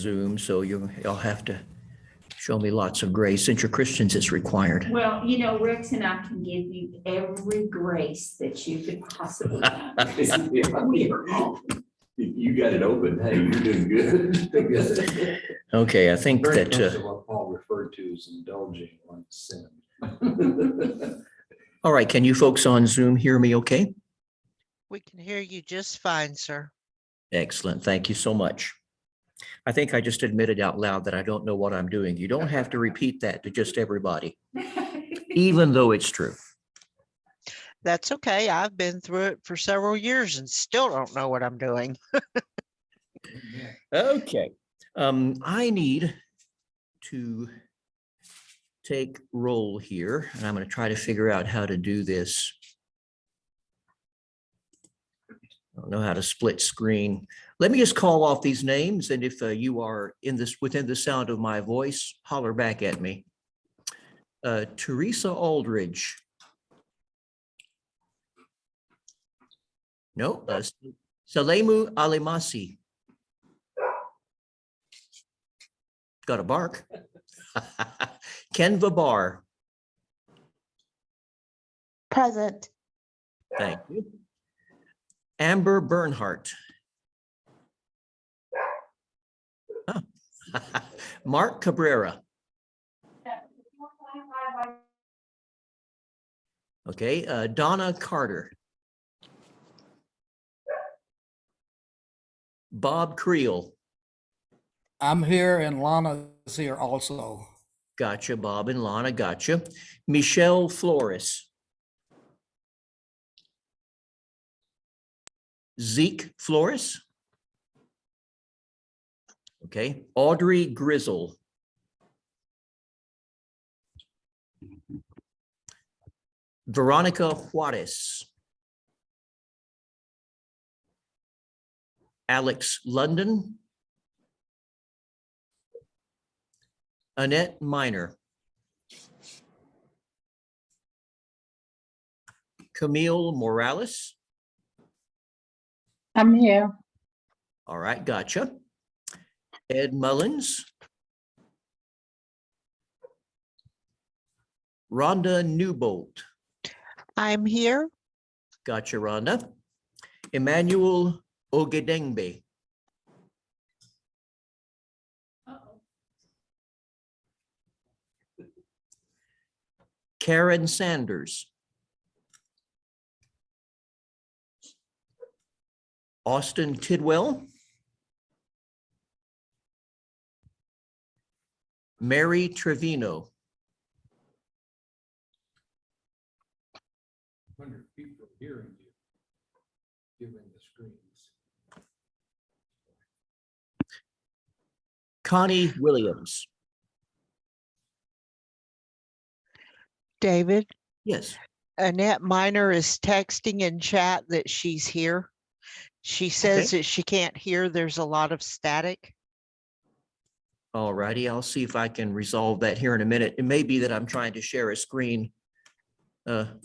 Zoom, so you'll have to show me lots of grace. Since you're Christians, it's required. Well, you know, Rex and I can give you every grace that you could possibly have. We are all- You got it open. Hey, you're doing good. Okay, I think Very that, close to what Paul referred to as indulging on sin. all right, can you folks on Zoom hear me okay? We can hear you just fine, sir. Excellent, thank you so much. I think I just admitted out loud that I don't know what I'm doing. You don't have to repeat that to just everybody, even though it's true. That's okay. I've been through it for several years and still don't know what I'm doing. Okay, I need to take roll here, and I'm going to try to figure out how to do this. I don't know how to split screen. Let me just call off these names, and if you are within the sound of my voice, holler back at me. Teresa Aldridge. No, Salemu Alimasi. Got a bark. Ken Vabar. Present. Thank you. Amber Bernhardt. Oh. Mark Cabrera. Okay, Donna Carter. Bob Creel. I'm here and Lana's here also. Gotcha, Bob and Lana, gotcha. Michelle Flores. Zeke Flores. Okay, Audrey Grizzle. Veronica Juarez. Alex London. Annette Miner. Camille Morales. I'm here. All right, gotcha. Ed Mullins. Rhonda Newbolt. I'm here. Gotcha, Rhonda. Emmanuel Ogedengbe. Uh-oh. Karen Sanders. Austin Tidwell. Mary Trevino. Wonder if people are hearing you, given the screens. Connie Williams. David, Yes. Annette Miner is texting in chat that she's here. She says Okay. that she can't hear. There's a lot of static. All righty, I'll see if I can resolve that here in a minute. It may be that I'm trying to share a screen in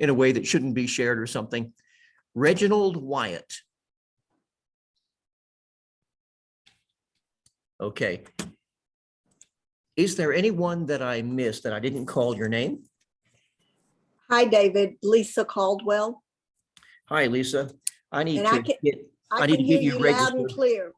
a way that shouldn't be shared or something. Reginald Wyatt. Okay. Is there anyone that I missed that I didn't call your name? Hi, David. Lisa Caldwell. Hi, Lisa. I need And to I can- get, I need can to hear get you you loud and registered. clear.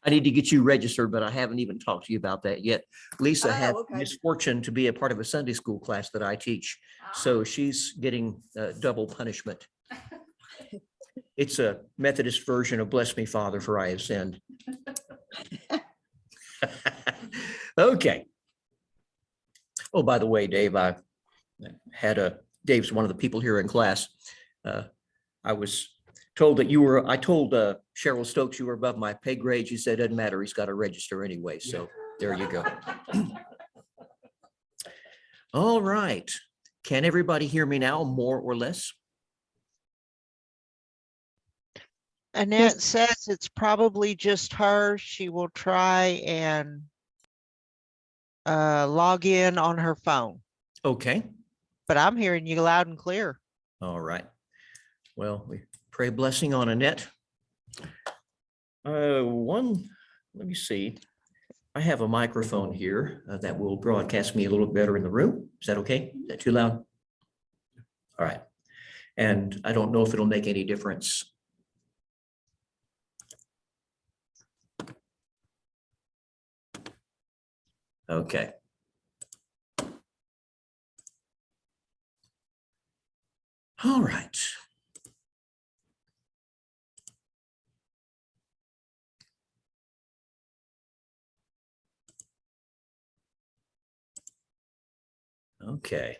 I need to get you registered, but I haven't even talked to you about that yet. Lisa Oh, had okay. misfortune to be a part of a Sunday school class that I teach. So she's getting double punishment. It's a Methodist version of Bless Me, Father, for I have sinned. Okay. Oh, by the way, Dave, I had Dave's one of the people here in class. I was told that I told Cheryl Stokes you were above my pay grade. She said, doesn't matter, he's got to register anyway. So there you go. All right. Can everybody hear me now, more or less? Annette says it's probably just her. She will try and log in on her phone, Okay. but I'm hearing you loud and clear. All right. Well, we pray blessing on Annette. Let me see. I have a microphone here that will broadcast me a little better in the room. Is that okay? Is that too loud? All right. And I don't know if it'll make any difference. Okay. All right. Okay.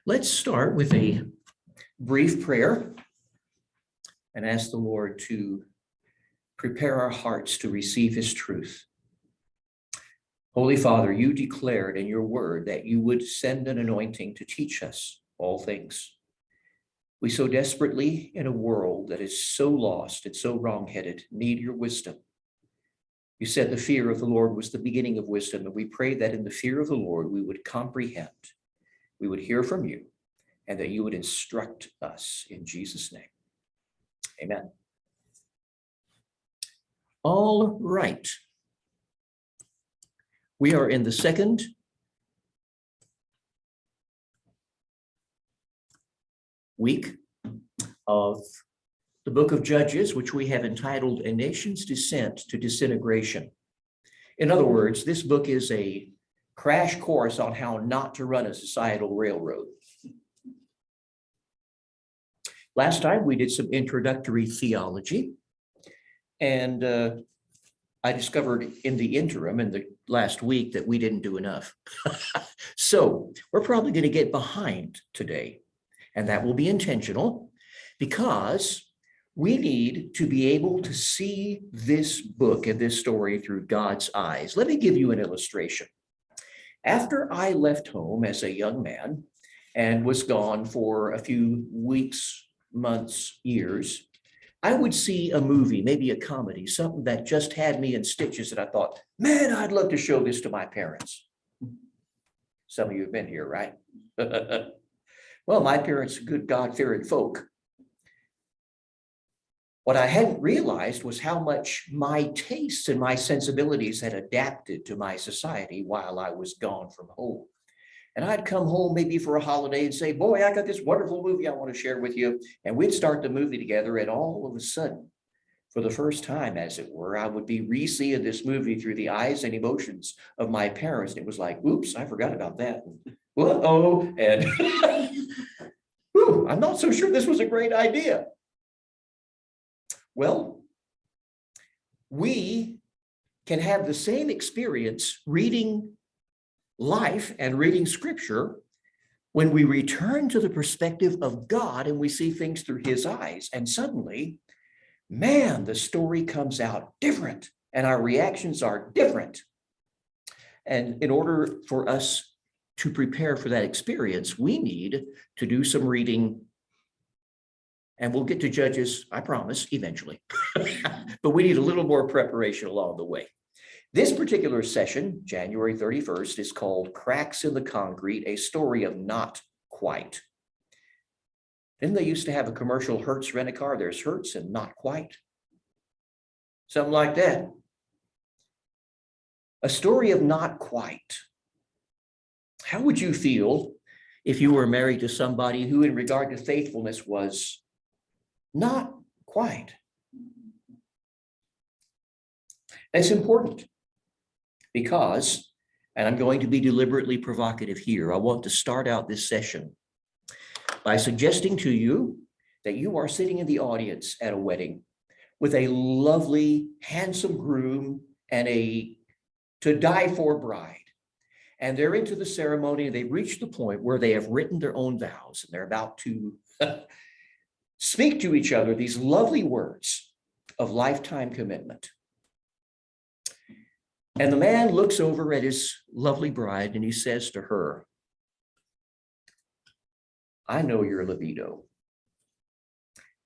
Let's start with a brief prayer and ask the Lord to prepare our hearts to receive his truth. Holy Father, you declared in your word that you would send an anointing to teach us all things. We so desperately, in a world that is so lost and so wrong-headed, need your wisdom. You said the fear of the Lord was the beginning of wisdom, and we pray that in the fear of the Lord, we would comprehend, we would hear from you, and that you would instruct us in Jesus' name. Amen. All right. We are in the second week of the book of Judges, which we have entitled A Nation's Descent to Disintegration. In other words, this book is a crash course on how not to run a societal railroad. Last time we did some introductory theology, and I discovered in the interim in the last week that we didn't do enough. So we're probably going to get behind today, and that will be intentional because we need to be able to see this book and this story through God's eyes. Let me give you an illustration. After I left home as a young man and was gone for a few weeks, months, years, I would see a movie, maybe a comedy, something that just had me in stitches, and I thought, man, I'd love to show this to my parents. Some of you have been here, right? Well, my parents are good God-fearing folk. What I hadn't realized was how much my tastes and my sensibilities had adapted to my society while I was gone from home. And I'd come home maybe for a holiday and say, boy, I got this wonderful movie I want to share with you. And we'd start the movie together, and all of a sudden, for the first time, as it were, I would be re-seeing this movie through the eyes and emotions of my parents. And it was like, oops, I forgot about that. Uh-oh. And whew, I'm not so sure this was a great idea. Well, we can have the same experience reading life and reading scripture when we return to the perspective of God and we see things through his eyes. And suddenly, man, the story comes out different and our reactions are different. And in order for us to prepare for that experience, we need to do some reading. And we'll get to Judges, I promise, eventually. But we need a little more preparation along the way. This particular session, January 31st, is called Cracks in the Concrete, a story of not quite. Didn't they used to have a commercial, Hertz Rent-A-Car? There's Hertz and not quite. Something like that. A story of not quite. How would you feel if you were married to somebody who, in regard to faithfulness, was not quite? That's important because, and I'm going to be deliberately provocative here, I want to start out this session by suggesting to you that you are sitting in the audience at a wedding with a lovely, handsome groom and a to-die-for bride. And they're into the ceremony, and they've reached the point where they have written their own vows, and they're about to speak to each other these lovely words of lifetime commitment. And the man looks over at his lovely bride and he says to her, I know your libido.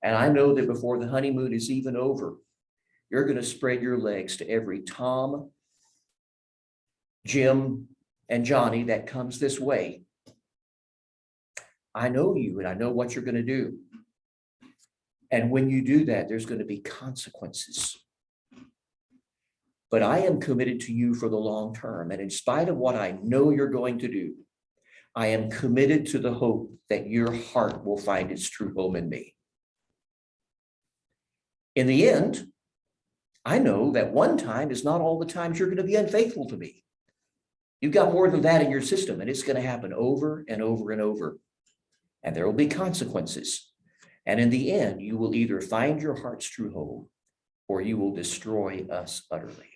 And I know that before the honeymoon is even over, you're going to spread your legs to every Tom, Jim, and Johnny that comes this way. I know you, and I know what you're going to do. And when you do that, there's going to be consequences. But I am committed to you for the long term. And in spite of what I know you're going to do, I am committed to the hope that your heart will find its true home in me. In the end, I know that one time is not all the times you're going to be unfaithful to me. You've got more than that in your system, and it's going to happen over and over and over. And there will be consequences. And in the end, you will either find your heart's true home or you will destroy us utterly.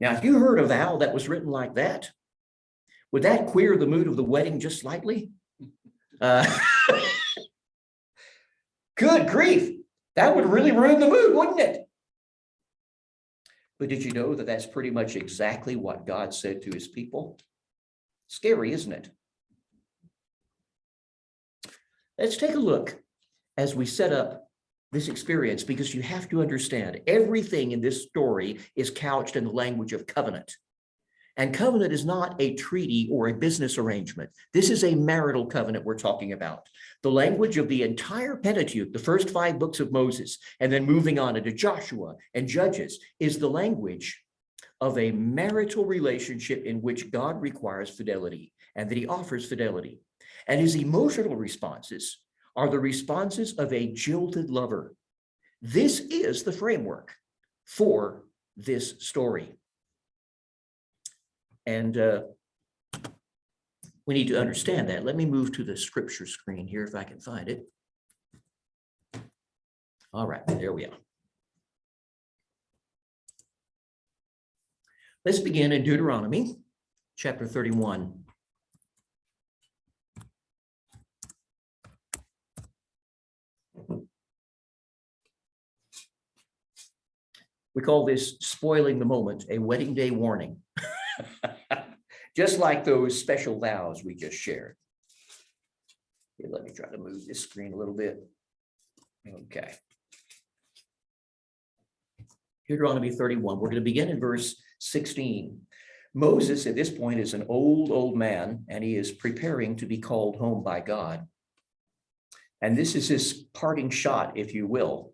Now, if you heard a vow that was written like that, would that queer the mood of the wedding just slightly? Good grief. That would really ruin the mood, wouldn't it? But did you know that that's pretty much exactly what God said to his people? Scary, isn't it? Let's take a look as we set up this experience, because you have to understand everything in this story is couched in the language of covenant. And covenant is not a treaty or a business arrangement. This is a marital covenant we're talking about. The language of the entire Pentateuch, the first 5 books of Moses, and then moving on into Joshua and Judges, is the language of a marital relationship in which God requires fidelity and that he offers fidelity. And his emotional responses are the responses of a jilted lover. This is the framework for this story. And we need to understand that. Let me move to the scripture screen here if I can find it. All right, there we are. Let's begin in Deuteronomy chapter 31. We call this spoiling the moment, a wedding day warning. Just like those special vows we just shared. Okay, let me try to move this screen a little bit. Okay. Deuteronomy 31. We're going to begin in verse 16. Moses at this point is an old man, and he is preparing to be called home by God. And this is his parting shot, if you will,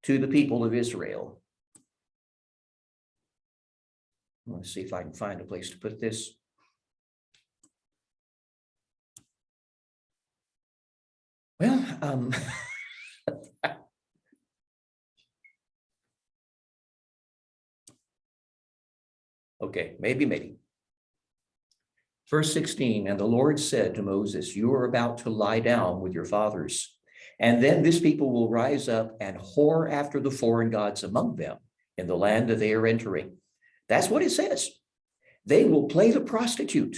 to the people of Israel. Let's see if I can find a place to put this. Well, okay, maybe. Verse 16, and the Lord said to Moses, you are about to lie down with your fathers, and then this people will rise up and whore after the foreign gods among them in the land that they are entering. That's what it says. They will play the prostitute.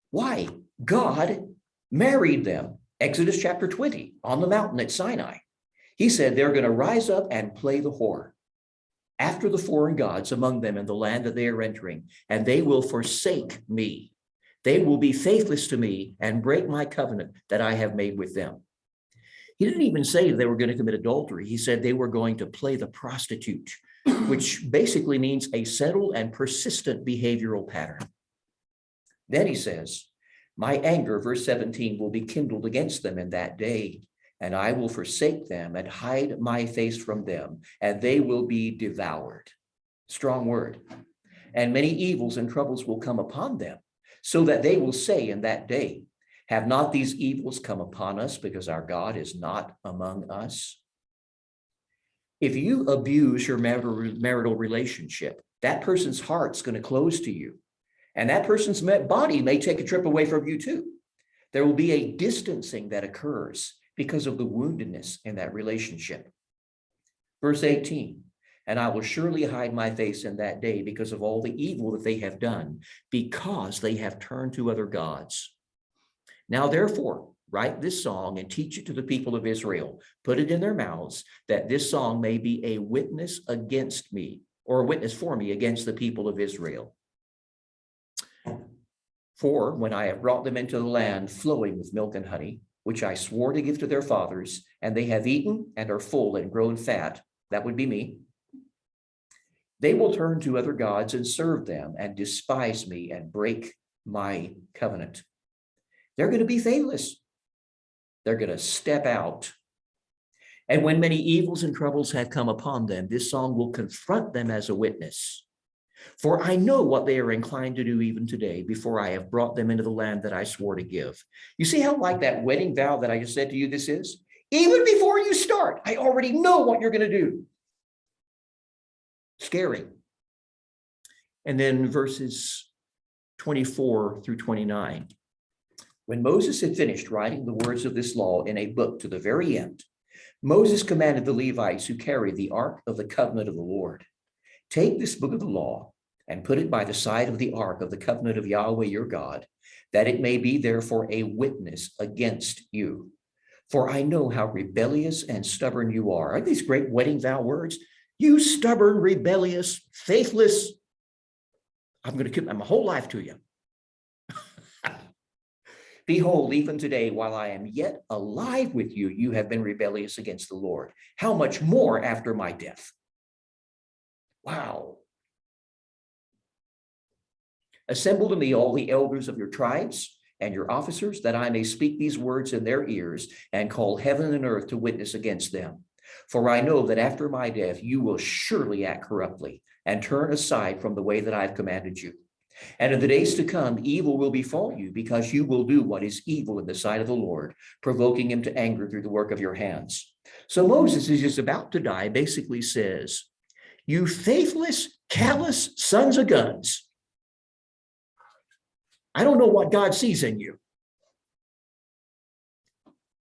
Why? God married them. Exodus chapter 20, on the mountain at Sinai. He said they're going to rise up and play the whore after the foreign gods among them in the land that they are entering, and they will forsake me. They will be faithless to me and break my covenant that I have made with them. He didn't even say they were going to commit adultery. He said they were going to play the prostitute, which basically means a settled and persistent behavioral pattern. Then he says, my anger, verse 17, will be kindled against them in that day, and I will forsake them and hide my face from them, and they will be devoured. Strong word. And many evils and troubles will come upon them, so that they will say in that day, have not these evils come upon us because our God is not among us? If you abuse your marital relationship, that person's heart's going to close to you. And that person's body may take a trip away from you too. There will be a distancing that occurs because of the woundedness in that relationship. Verse 18, and I will surely hide my face in that day because of all the evil that they have done, because they have turned to other gods. Now, therefore, write this song and teach it to the people of Israel. Put it in their mouths, that this song may be a witness against me, or a witness for me against the people of Israel. For when I have brought them into the land flowing with milk and honey, which I swore to give to their fathers, and they have eaten and are full and grown fat, that would be me, they will turn to other gods and serve them and despise me and break my covenant. They're going to be faithless. They're going to step out. And when many evils and troubles have come upon them, this song will confront them as a witness. For I know what they are inclined to do even today, before I have brought them into the land that I swore to give. You see how like that wedding vow that I just said to you this is? Even before you start, I already know what you're going to do. Scary. And then verses 24 through 29. When Moses had finished writing the words of this law in a book to the very end, Moses commanded the Levites who carried the ark of the covenant of the Lord, take this book of the law and put it by the side of the ark of the covenant of Yahweh your God, that it may be there for a witness against you. For I know how rebellious and stubborn you are. Aren't these great wedding vow words? You stubborn, rebellious, faithless. I'm going to commit my whole life to you. Behold, even today, while I am yet alive with you, you have been rebellious against the Lord. How much more after my death? Wow. Assemble to me all the elders of your tribes and your officers, that I may speak these words in their ears and call heaven and earth to witness against them. For I know that after my death, you will surely act corruptly and turn aside from the way that I've commanded you. And in the days to come, evil will befall you, because you will do what is evil in the sight of the Lord, provoking him to anger through the work of your hands. So Moses is just about to die, basically says, you faithless, callous sons of guns. I don't know what God sees in you,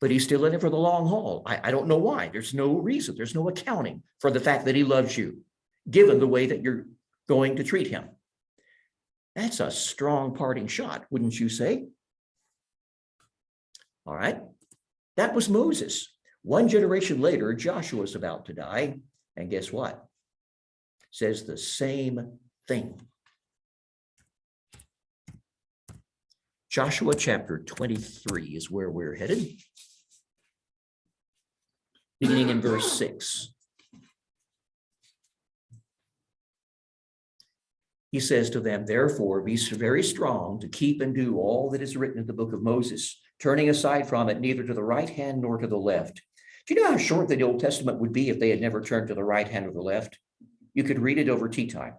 but he's still in it for the long haul. I don't know why. There's no reason. There's no accounting for the fact that he loves you, given the way that you're going to treat him. That's a strong parting shot, wouldn't you say? All right. That was Moses. One generation later, Joshua is about to die. And guess what? Says the same thing. Joshua chapter 23 is where we're headed. Beginning in verse 6. He says to them, therefore, be very strong to keep and do all that is written in the book of Moses, turning aside from it neither to the right hand nor to the left. Do you know how short the Old Testament would be if they had never turned to the right hand or the left? You could read it over tea time.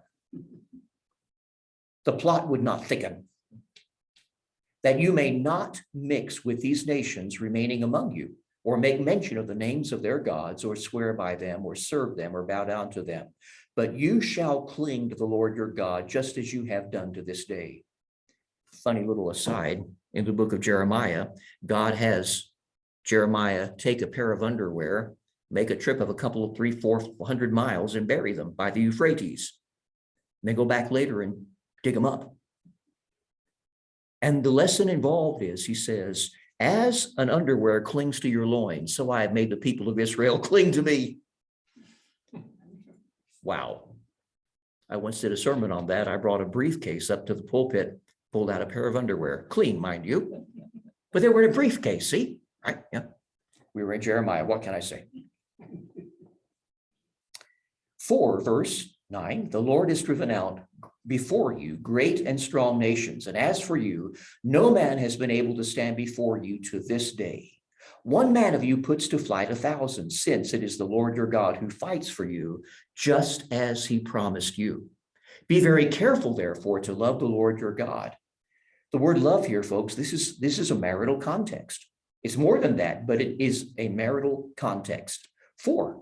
The plot would not thicken. That you may not mix with these nations remaining among you, or make mention of the names of their gods, or swear by them, or serve them, or bow down to them. But you shall cling to the Lord your God, just as you have done to this day. Funny little aside, in the book of Jeremiah, God has Jeremiah take a pair of underwear, make a trip of a couple of 300-400 miles and bury them by the Euphrates. And then go back later and dig them up. And the lesson involved is, he says, as an underwear clings to your loins, so I have made the people of Israel cling to me. Wow. I once did a sermon on that. I brought a briefcase up to the pulpit, pulled out a pair of underwear, clean, mind you, but they were in a briefcase, see? Right? Yeah. We were in Jeremiah. What can I say? 4, verse 9, the Lord has driven out before you great and strong nations. And as for you, no man has been able to stand before you to this day. One man of you puts to flight 1,000, since it is the Lord your God who fights for you, just as he promised you. Be very careful, therefore, to love the Lord your God. The word love here, folks, this is a marital context. It's more than that, but it is a marital context. 4,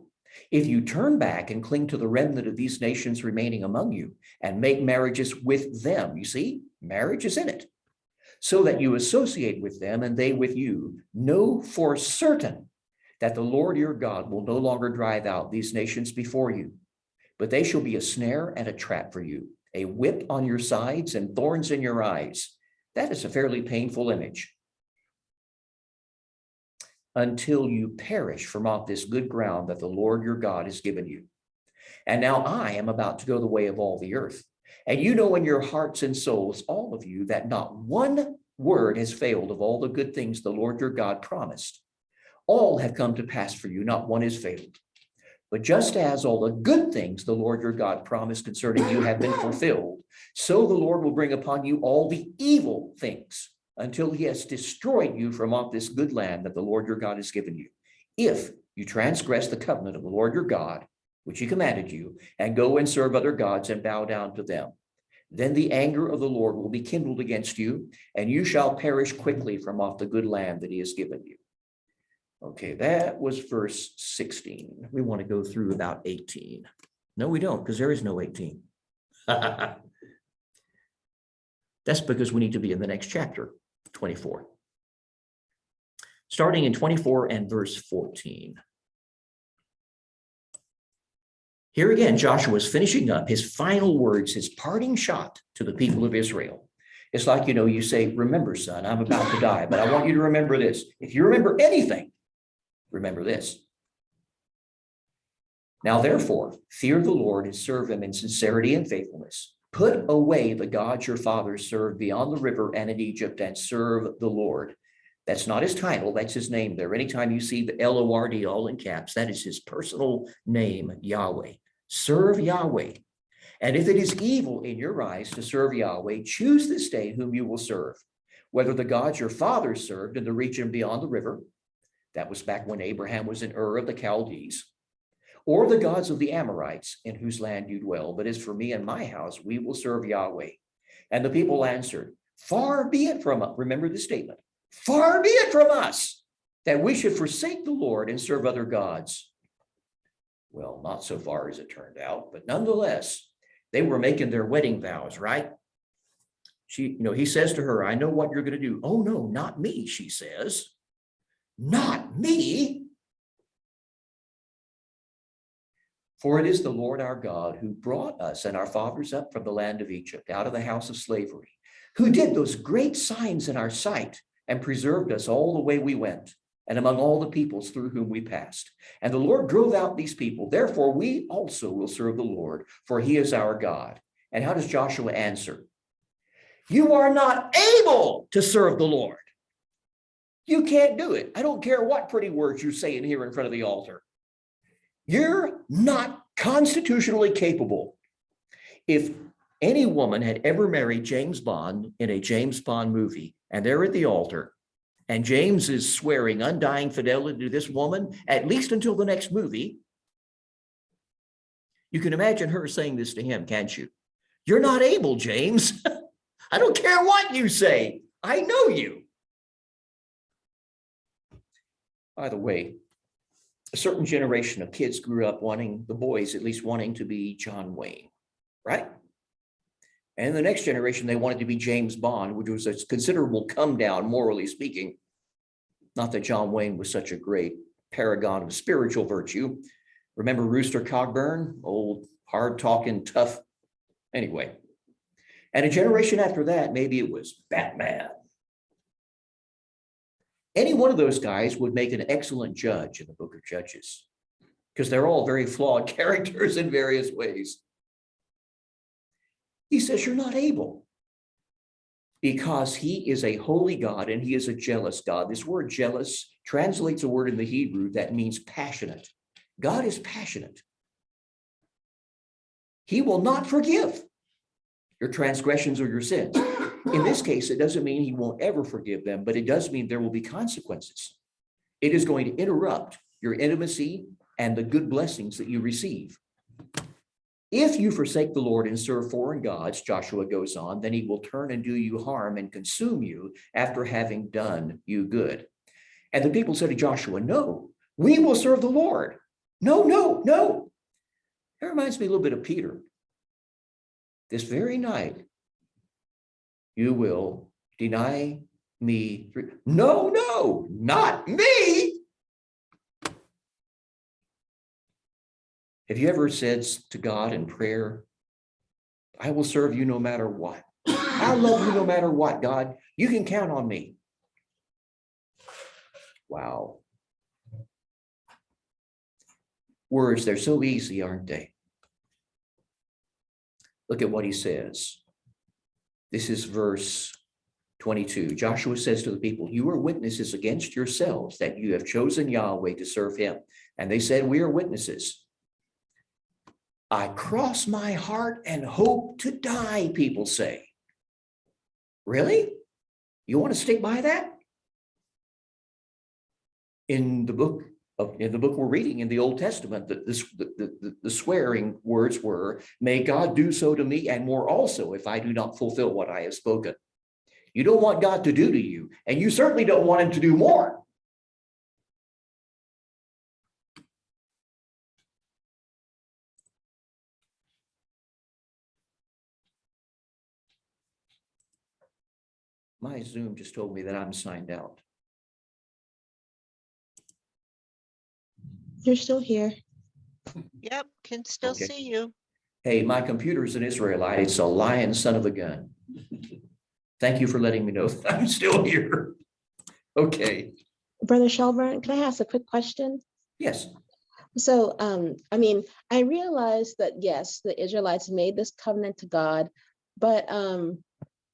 if you turn back and cling to the remnant of these nations remaining among you and make marriages with them, you see, marriage is in it, so that you associate with them and they with you, know for certain that the Lord your God will no longer drive out these nations before you, but they shall be a snare and a trap for you, a whip on your sides and thorns in your eyes. That is a fairly painful image. Until you perish from off this good ground that the Lord your God has given you. And now I am about to go the way of all the earth. And you know in your hearts and souls, all of you, that not one word has failed of all the good things the Lord your God promised. All have come to pass for you, not one has failed. But just as all the good things the Lord your God promised concerning you have been fulfilled, so the Lord will bring upon you all the evil things until he has destroyed you from off this good land that the Lord your God has given you. If you transgress the covenant of the Lord your God, which he commanded you, and go and serve other gods and bow down to them, then the anger of the Lord will be kindled against you, and you shall perish quickly from off the good land that he has given you. Okay, that was verse 16. We want to go through about 18. No, we don't, because there is no 18. That's because we need to be in the next chapter, 24. Starting in 24 and verse 14. Here again, Joshua is finishing up his final words, his parting shot to the people of Israel. It's like, you say, remember, son, I'm about to die, but I want you to remember this. If you remember anything, remember this. Now, therefore, fear the Lord and serve him in sincerity and faithfulness. Put away the gods your fathers served beyond the river and in Egypt and serve the Lord. That's not his title, that's his name there. Anytime you see the L-O-R-D all in caps, that is his personal name, Yahweh. Serve Yahweh. And if it is evil in your eyes to serve Yahweh, choose this day whom you will serve, whether the gods your fathers served in the region beyond the river, that was back when Abraham was in Ur of the Chaldees, or the gods of the Amorites in whose land you dwell. But as for me and my house, we will serve Yahweh. And the people answered, far be it from us. Remember the statement. Far be it from us that we should forsake the Lord and serve other gods. Well, not so far as it turned out, but nonetheless, they were making their wedding vows, right? He says to her, I know what you're going to do. Oh, no, not me, she says. Not me. For it is the Lord our God who brought us and our fathers up from the land of Egypt, out of the house of slavery, who did those great signs in our sight and preserved us all the way we went, and among all the peoples through whom we passed. And the Lord drove out these people. Therefore, we also will serve the Lord, for he is our God. And how does Joshua answer? You are not able to serve the Lord. You can't do it. I don't care what pretty words you're saying here in front of the altar. You're not constitutionally capable. If any woman had ever married James Bond in a James Bond movie, and they're at the altar, and James is swearing undying fidelity to this woman, at least until the next movie, you can imagine her saying this to him, can't you? You're not able, James. I don't care what you say. I know you. By the way, a certain generation of kids grew up wanting, the boys at least, wanting to be John Wayne, right? And the next generation, they wanted to be James Bond, which was a considerable come down, morally speaking. Not that John Wayne was such a great paragon of spiritual virtue. Remember Rooster Cogburn, old, hard-talking, tough, anyway. And a generation after that, maybe it was Batman. Any one of those guys would make an excellent judge in the book of Judges, because they're all very flawed characters in various ways. He says you're not able, because he is a holy God and he is a jealous God. This word jealous translates a word in the Hebrew that means passionate. God is passionate. He will not forgive your transgressions or your sins. In this case, it doesn't mean he won't ever forgive them, but it does mean there will be consequences. It is going to interrupt your intimacy and the good blessings that you receive. If you forsake the Lord and serve foreign gods, Joshua goes on, then he will turn and do you harm and consume you after having done you good. And the people said to Joshua, no, we will serve the Lord. No, no, no. That reminds me a little bit of Peter. This very night, you will deny me. No, no, not me. Have you ever said to God in prayer, I will serve you no matter what. I love you no matter what, God. You can count on me. Wow. Words, they're so easy, aren't they? Look at what he says. This is verse 22. Joshua says to the people, you are witnesses against yourselves that you have chosen Yahweh to serve him. And they said, we are witnesses. I cross my heart and hope to die, people say. Really? You want to stick by that? In the book we're reading in the Old Testament, the swearing words were, may God do so to me and more also if I do not fulfill what I have spoken. You don't want God to do to you, and you certainly don't want him to do more. My Zoom just told me that I'm signed out. You're still here. Yep, can still Okay. see you. Hey, my computer's an Israelite. It's a lying son of a gun. Thank you for letting me know that I'm still here. Okay. Brother Shelburne, can I ask a quick question? Yes. So, I mean, I realize that yes, the Israelites made this covenant to God, but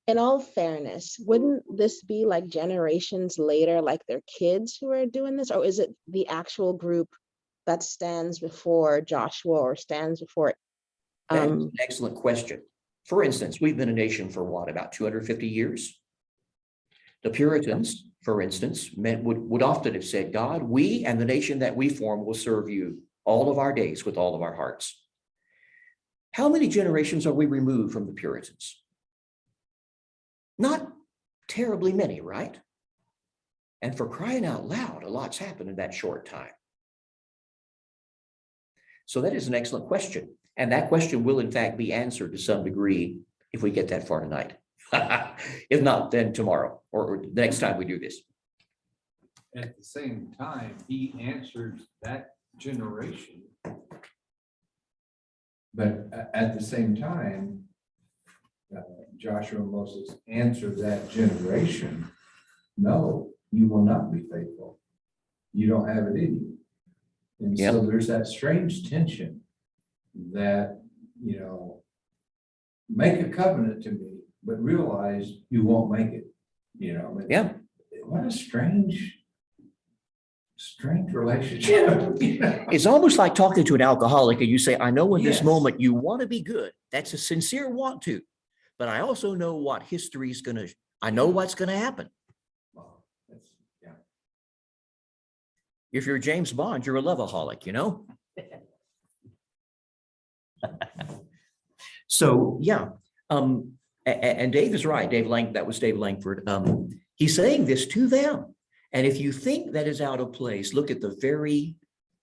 in all fairness, wouldn't this be like generations later, like their kids who are doing this, or is it the actual group that stands before Joshua or stands before? That is an excellent question. For instance, we've been a nation for what, about 250 years? The Puritans, for instance, would often have said, God, we and the nation that we form will serve you all of our days with all of our hearts. How many generations are we removed from the Puritans? Not terribly many, right? And for crying out loud, a lot's happened in that short time. So that is an excellent question. And that question will in fact be answered to some degree if we get that far tonight. If not, then tomorrow or the next time we do this. At the same time, he answers that generation. But at the same time, Joshua and Moses answered that generation, no, you will not be faithful. You don't have it in you. And so there's that strange tension that, you know, make a covenant to me, but realize you won't make it, you know. Yeah. What a strange relationship. You know? It's almost like talking to an alcoholic and you say, I know in this Yes. moment you want to be good. That's a sincere want to, but I also know what history's gonna, I know what's gonna happen. Well, that's, yeah. If you're James Bond, you're a loveaholic, you know? So, yeah. And Dave is right. That was Dave Langford. He's saying this to them. And if you think that is out of place, look at the very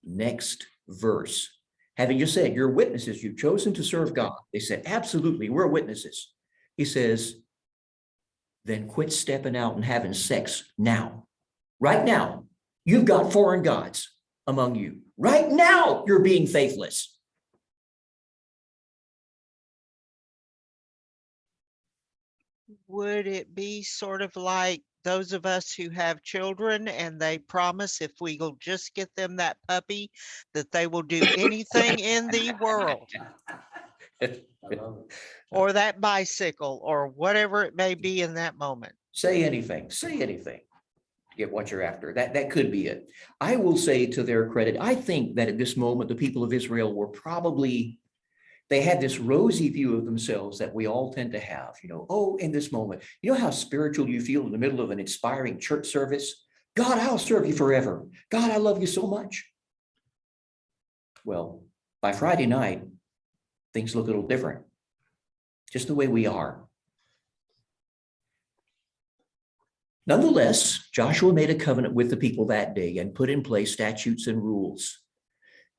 next verse. Having just said, you're witnesses, you've chosen to serve God. They said, absolutely, we're witnesses. He says, then quit stepping out and having sex now. Right now, you've got foreign gods among you. Right now, you're being faithless. Would it be sort of like those of us who have children and they promise if we will just get them that puppy, that they will do anything in the world, or that bicycle, or whatever it may be in that moment? Say anything to get what you're after. That could be it. I will say to their credit, I think that at this moment, the people of Israel were probably, they had this rosy view of themselves that we all tend to have, you know, oh, in this moment, you know how spiritual you feel in the middle of an inspiring church service? God, I'll serve you forever. God, I love you so much. Well, by Friday night, things look a little different, just the way we are. Nonetheless, Joshua made a covenant with the people that day and put in place statutes and rules.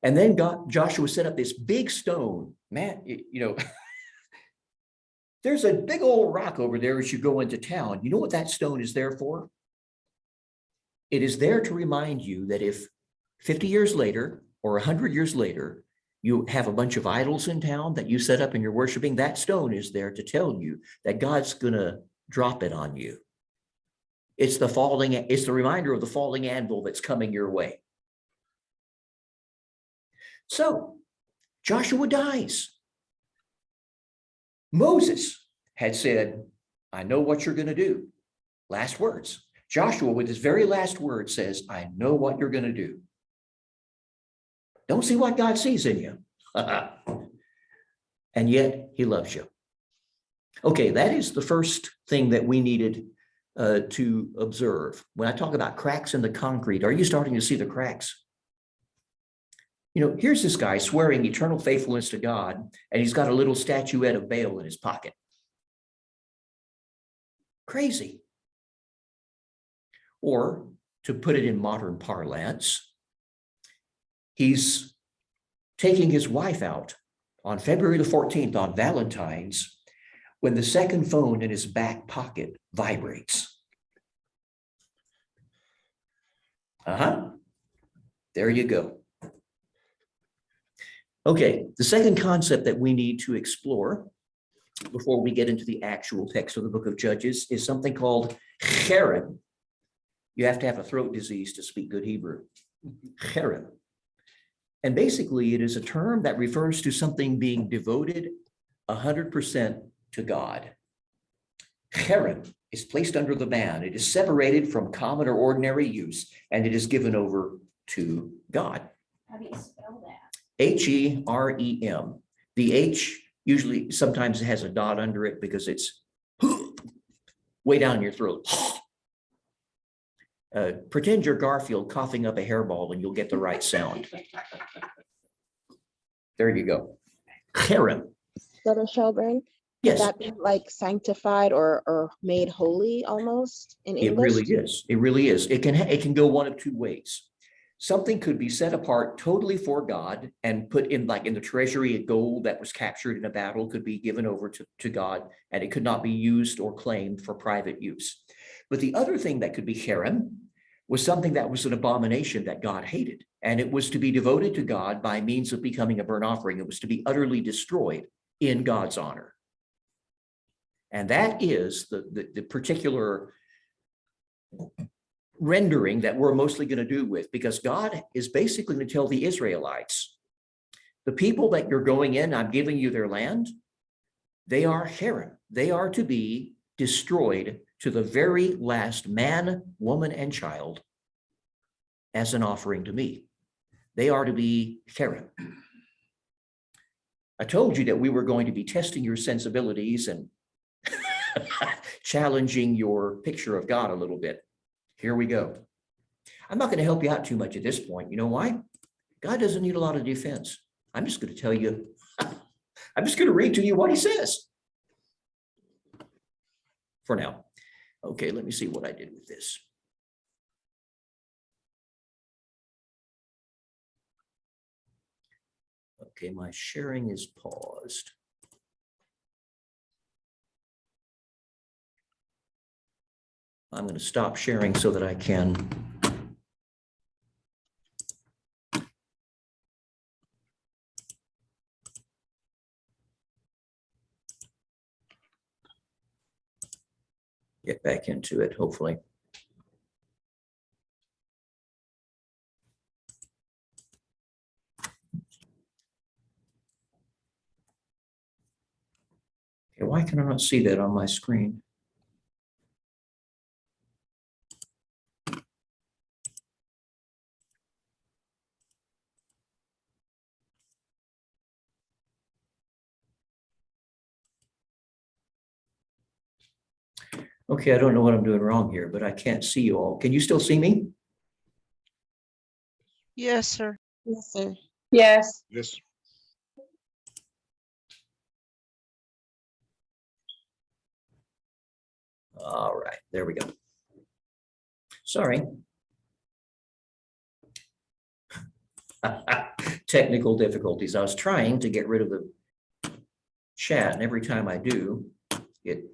And then Joshua set up this big stone. Man, you know, there's a big old rock over there as you go into town. You know what that stone is there for? It is there to remind you that if 50 years later or 100 years later, you have a bunch of idols in town that you set up and you're worshiping, that stone is there to tell you that God's gonna drop it on you. It's the reminder of the falling anvil that's coming your way. So Joshua dies. Moses had said, I know what you're going to do. Last words. Joshua, with his very last word, says, I know what you're going to do. Don't see what God sees in you. And yet he loves you. Okay, that is the first thing that we needed to observe. When I talk about cracks in the concrete, are you starting to see the cracks? You know, here's this guy swearing eternal faithfulness to God, and he's got a little statuette of Baal in his pocket. Crazy. Or to put it in modern parlance, he's taking his wife out on February the 14th on Valentine's when the second phone in his back pocket vibrates. There you go. Okay, the second concept that we need to explore before we get into the actual text of the book of Judges is something called cherem. You have to have a throat disease to speak good Hebrew. Cherem. And basically, it is a term that refers to something being devoted 100% to God. Cherem is placed under the ban. It is separated from common or ordinary use, and it is given over to God. How do you spell that? H-E-R-E-M. The H usually sometimes it has a dot under it because it's way down in your throat. Pretend you're Garfield coughing up a hairball and you'll get the right sound. There you go. Cherem. Brother Shelburne, Yes, that be like sanctified or made holy almost in it English? really is. It really is. It can go one of two ways. Something could be set apart totally for God and put in like in the treasury of gold that was captured in a battle could be given over to God, and it could not be used or claimed for private use. But the other thing that could be cherem was something that was an abomination that God hated, and it was to be devoted to God by means of becoming a burnt offering. It was to be utterly destroyed in God's honor. And that is the particular rendering that we're mostly going to do with, because God is basically going to tell the Israelites, the people that you're going in, I'm giving you their land, they are cherem. They are to be destroyed to the very last man, woman, and child as an offering to me. They are to be cherem. I told you that we were going to be testing your sensibilities and challenging your picture of God a little bit. Here we go. I'm not going to help you out too much at this point. You know why? God doesn't need a lot of defense. I'm just going to tell you, I'm just going to read to you what he says. For now. Okay, let me see what I did with this. Okay, my sharing is paused. I'm going to stop sharing so that I can get back into it, hopefully. Okay, why can I not see that on my screen? Okay, I don't know what I'm doing wrong here, but I can't see you all. Can you still see me? Yes, sir. Yes, sir. Yes. Yes. All right, there we go. Sorry. Technical difficulties. I was trying to get rid of the chat, and every time I do, it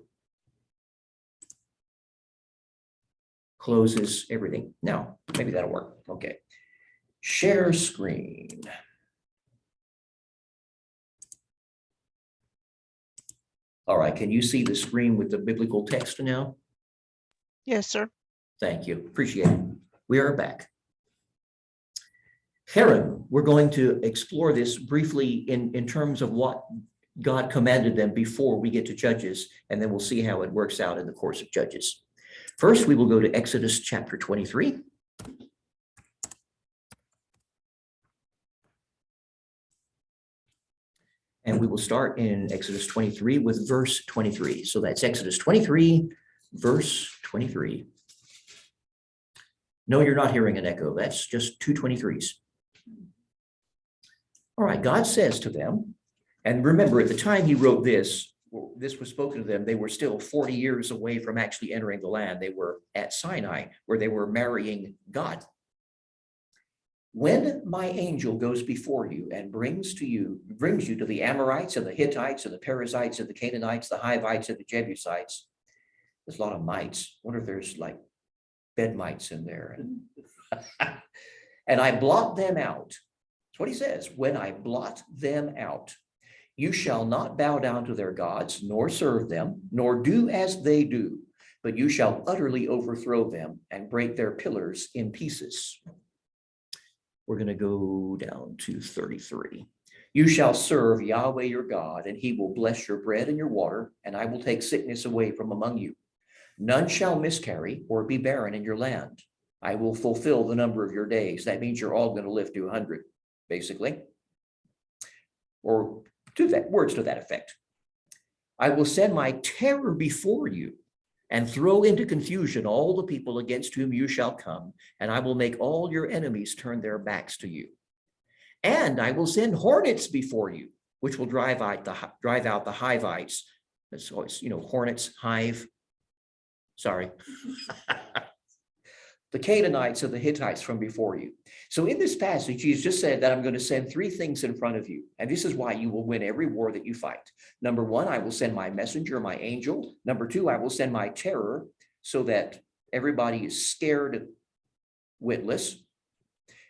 closes everything. Now, maybe that'll work. Okay. Share screen. All right, can you see the screen with the biblical text now? Yes, sir. Thank you, appreciate it. We are back. Cherem, we're going to explore this briefly in terms of what God commanded them before we get to Judges, and then we'll see how it works out in the course of Judges. First, we will go to Exodus chapter 23. And we will start in Exodus 23 with verse 23. So that's Exodus 23, verse 23. No, you're not hearing an echo. That's just two 23s. All right, God says to them, and remember at the time he wrote this was spoken to them, they were still 40 years away from actually entering the land. They were at Sinai, where they were marrying God. When my angel goes before you and brings you to the Amorites and the Hittites and the Perizzites and the Canaanites, the Hivites and the Jebusites, there's a lot of mites. I wonder if there's like bed mites in there. And I blot them out. That's what he says. When I blot them out, you shall not bow down to their gods, nor serve them, nor do as they do, but you shall utterly overthrow them and break their pillars in pieces. We're going to go down to 33. You shall serve Yahweh your God, and he will bless your bread and your water, and I will take sickness away from among you. None shall miscarry or be barren in your land. I will fulfill the number of your days. That means you're all going to live to 100, basically. Or words to that effect. I will send my terror before you and throw into confusion all the people against whom you shall come, and I will make all your enemies turn their backs to you. And I will send hornets before you, which will drive out the Hivites. That's always, hornets, hive. Sorry. The Canaanites and the Hittites from before you. So in this passage, he's just said that I'm going to send three things in front of you. And this is why you will win every war that you fight. Number one, I will send my messenger, my angel. Number two, I will send my terror so that everybody is scared witless.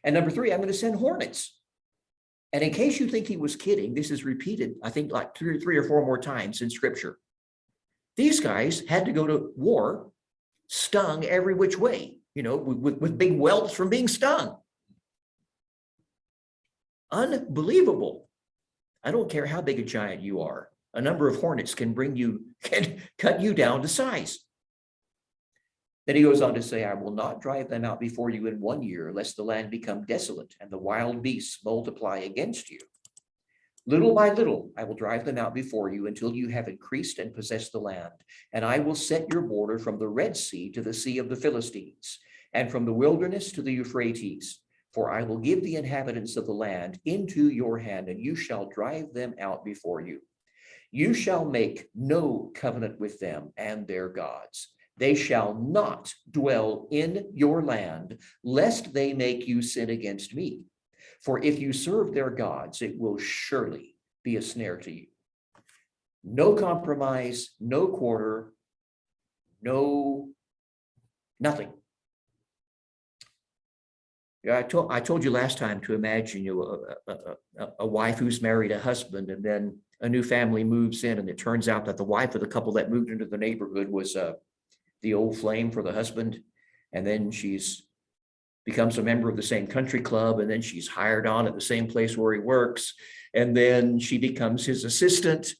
And number three, I'm going to send hornets. And in case you think he was kidding, this is repeated, I think like three or four more times in scripture. These guys had to go to war stung every which way, with big welts from being stung. Unbelievable. I don't care how big a giant you are. A number of hornets can cut you down to size. Then he goes on to say, I will not drive them out before you in 1 year, lest the land become desolate and the wild beasts multiply against you. Little by little, I will drive them out before you until you have increased and possessed the land. And I will set your border from the Red Sea to the Sea of the Philistines, and from the wilderness to the Euphrates. For I will give the inhabitants of the land into your hand, and you shall drive them out before you. You shall make no covenant with them and their gods. They shall not dwell in your land, lest they make you sin against me. For if you serve their gods, it will surely be a snare to you. No compromise, no quarter, nothing. Yeah, I told you last time to imagine a wife who's married a husband, and then a new family moves in, and it turns out that the wife of the couple that moved into the neighborhood was the old flame for the husband, and then she's becomes a member of the same country club, and then she's hired on at the same place where he works, and then she becomes his assistant.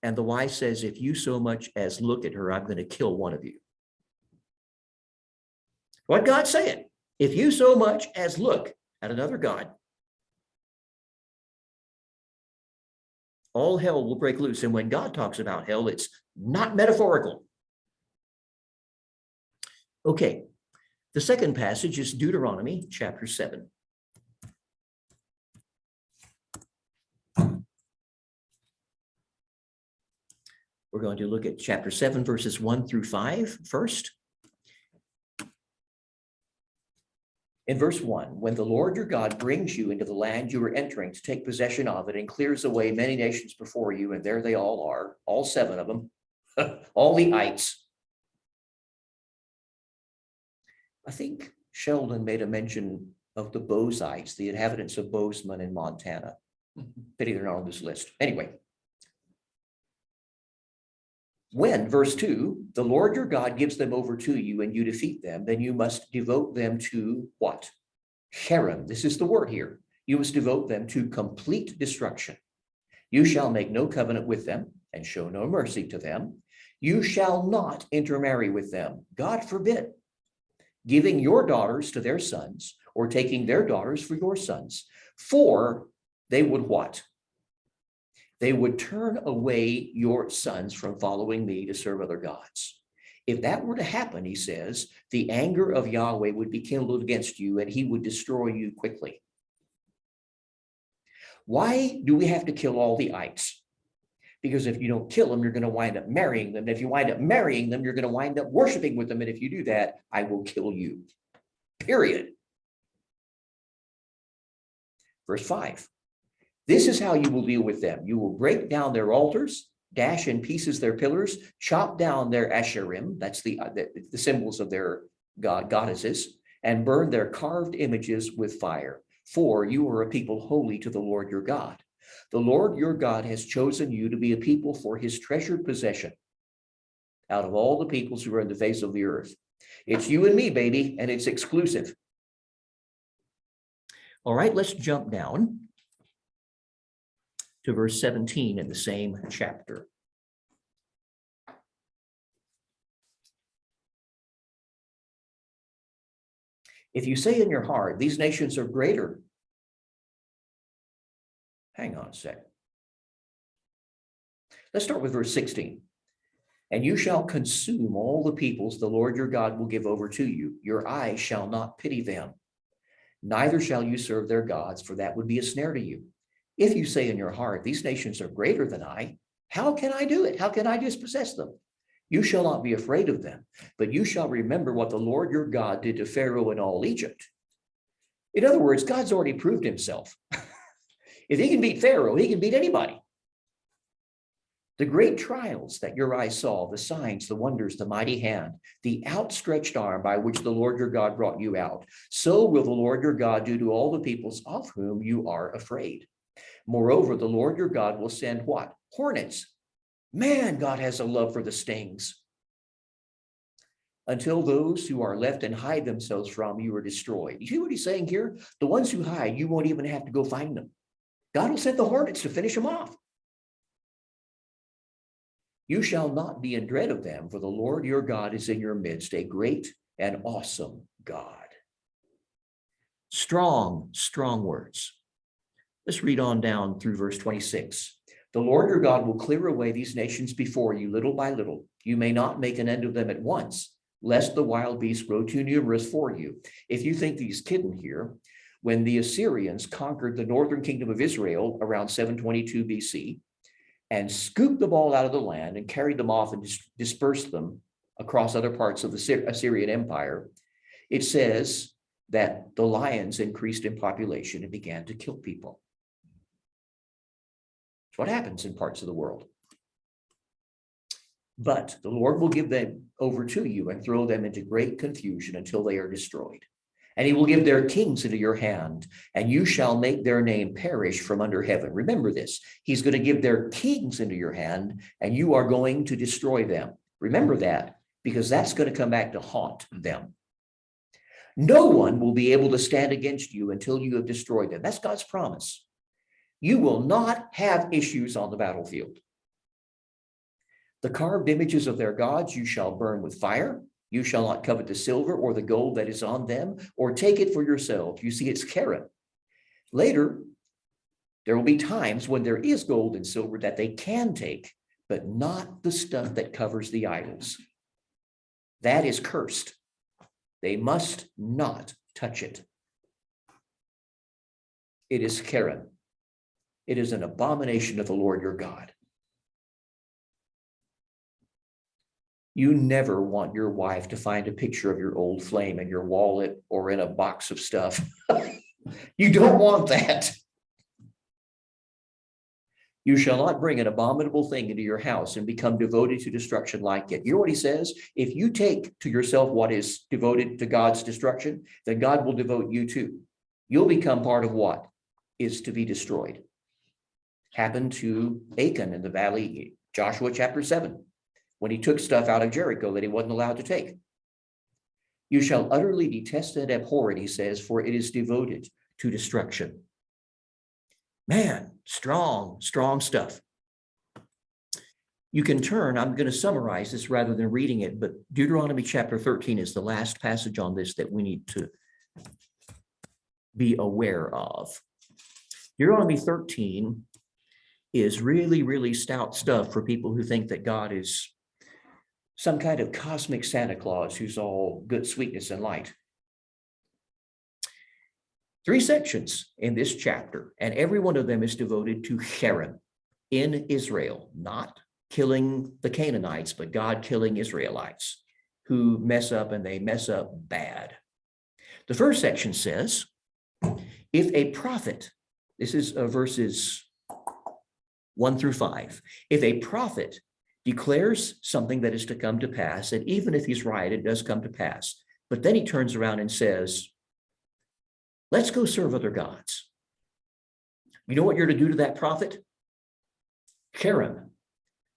And the wife says, if you so much as look at her, I'm going to kill one of you. What God's saying, if you so much as look at another god, all hell will break loose. And when God talks about hell, it's not metaphorical. Okay. The second passage is Deuteronomy chapter 7. We're going to look at chapter 7, verses 1 through 5 first. In verse 1, when the Lord your God brings you into the land you are entering to take possession of it and clears away many nations before you, and there they all are, all 7 of them, all the ites. I think Sheldon made a mention of the Bozites, the inhabitants of Bozeman in Montana. Pity they're not on this list. Anyway, when, verse 2, the Lord your God gives them over to you and you defeat them, then you must devote them to what? Cherem. This is the word here. You must devote them to complete destruction. You shall make no covenant with them and show no mercy to them. You shall not intermarry with them. God forbid. Giving your daughters to their sons, or taking their daughters for your sons, for they would what? They would turn away your sons from following me to serve other gods. If that were to happen, he says, the anger of Yahweh would be kindled against you and he would destroy you quickly. Why do we have to kill all the ites? Because if you don't kill them, you're going to wind up marrying them. And if you wind up marrying them, you're going to wind up worshiping with them. And if you do that, I will kill you. Period. Verse 5. This is how you will deal with them. You will break down their altars, dash in pieces their pillars, chop down their asherim, that's the symbols of their goddesses, and burn their carved images with fire. For you are a people holy to the Lord your God. The Lord your God has chosen you to be a people for his treasured possession out of all the peoples who are on the face of the earth. It's you and me, baby, and it's exclusive. All right, let's jump down to verse 17 in the same chapter. If you say in your heart, these nations are greater. Hang on a sec. Let's start with verse 16. And you shall consume all the peoples the Lord your God will give over to you. Your eyes shall not pity them. Neither shall you serve their gods, for that would be a snare to you. If you say in your heart, these nations are greater than I, how can I do it? How can I dispossess them? You shall not be afraid of them, but you shall remember what the Lord your God did to Pharaoh and all Egypt. In other words, God's already proved himself. If he can beat Pharaoh, he can beat anybody. The great trials that your eyes saw, the signs, the wonders, the mighty hand, the outstretched arm by which the Lord your God brought you out, so will the Lord your God do to all the peoples of whom you are afraid. Moreover, the Lord your God will send what? Hornets. Man, God has a love for the stings. Until those who are left and hide themselves from you are destroyed. You see what he's saying here? The ones who hide, you won't even have to go find them. God will send the hornets to finish them off. You shall not be in dread of them, for the Lord your God is in your midst, a great and awesome God. Strong, strong words. Let's read on down through verse 26. The Lord your God will clear away these nations before you little by little. You may not make an end of them at once, lest the wild beasts grow too numerous for you. If you think he's kidding here, when the Assyrians conquered the northern kingdom of Israel around 722 BC and scooped them all out of the land and carried them off and dispersed them across other parts of the Assyrian Empire, it says that the lions increased in population and began to kill people. It's what happens in parts of the world. But the Lord will give them over to you and throw them into great confusion until they are destroyed. And he will give their kings into your hand, and you shall make their name perish from under heaven. Remember this. He's going to give their kings into your hand, and you are going to destroy them. Remember that, because that's going to come back to haunt them. No one will be able to stand against you until you have destroyed them. That's God's promise. You will not have issues on the battlefield. The carved images of their gods you shall burn with fire. You shall not covet the silver or the gold that is on them, or take it for yourself. You see, it's Karen. Later, there will be times when there is gold and silver that they can take, but not the stuff that covers the idols. That is cursed. They must not touch it. It is Karen. It is an abomination of the Lord your God. You never want your wife to find a picture of your old flame in your wallet or in a box of stuff. You don't want that. You shall not bring an abominable thing into your house and become devoted to destruction like it. You know what he says? If you take to yourself what is devoted to God's destruction, then God will devote you to. You'll become part of what is to be destroyed. Happened to Achan in the valley, Joshua chapter 7. When he took stuff out of Jericho that he wasn't allowed to take. You shall utterly detest and abhor it, he says, for it is devoted to destruction. Man, strong, strong stuff. You can turn, I'm going to summarize this rather than reading it, but Deuteronomy chapter 13 is the last passage on this that we need to be aware of. Deuteronomy 13 is really, really stout stuff for people who think that God is some kind of cosmic Santa Claus who's all good sweetness and light. 3 sections in this chapter, and every one of them is devoted to Shelburne in Israel, not killing the Canaanites, but God killing Israelites who mess up, and they mess up bad. The first section says, if a prophet, this is verses 1 through 5, if a prophet declares something that is to come to pass, and even if he's right, it does come to pass, but then he turns around and says, let's go serve other gods. You know what you're to do to that prophet? Karen,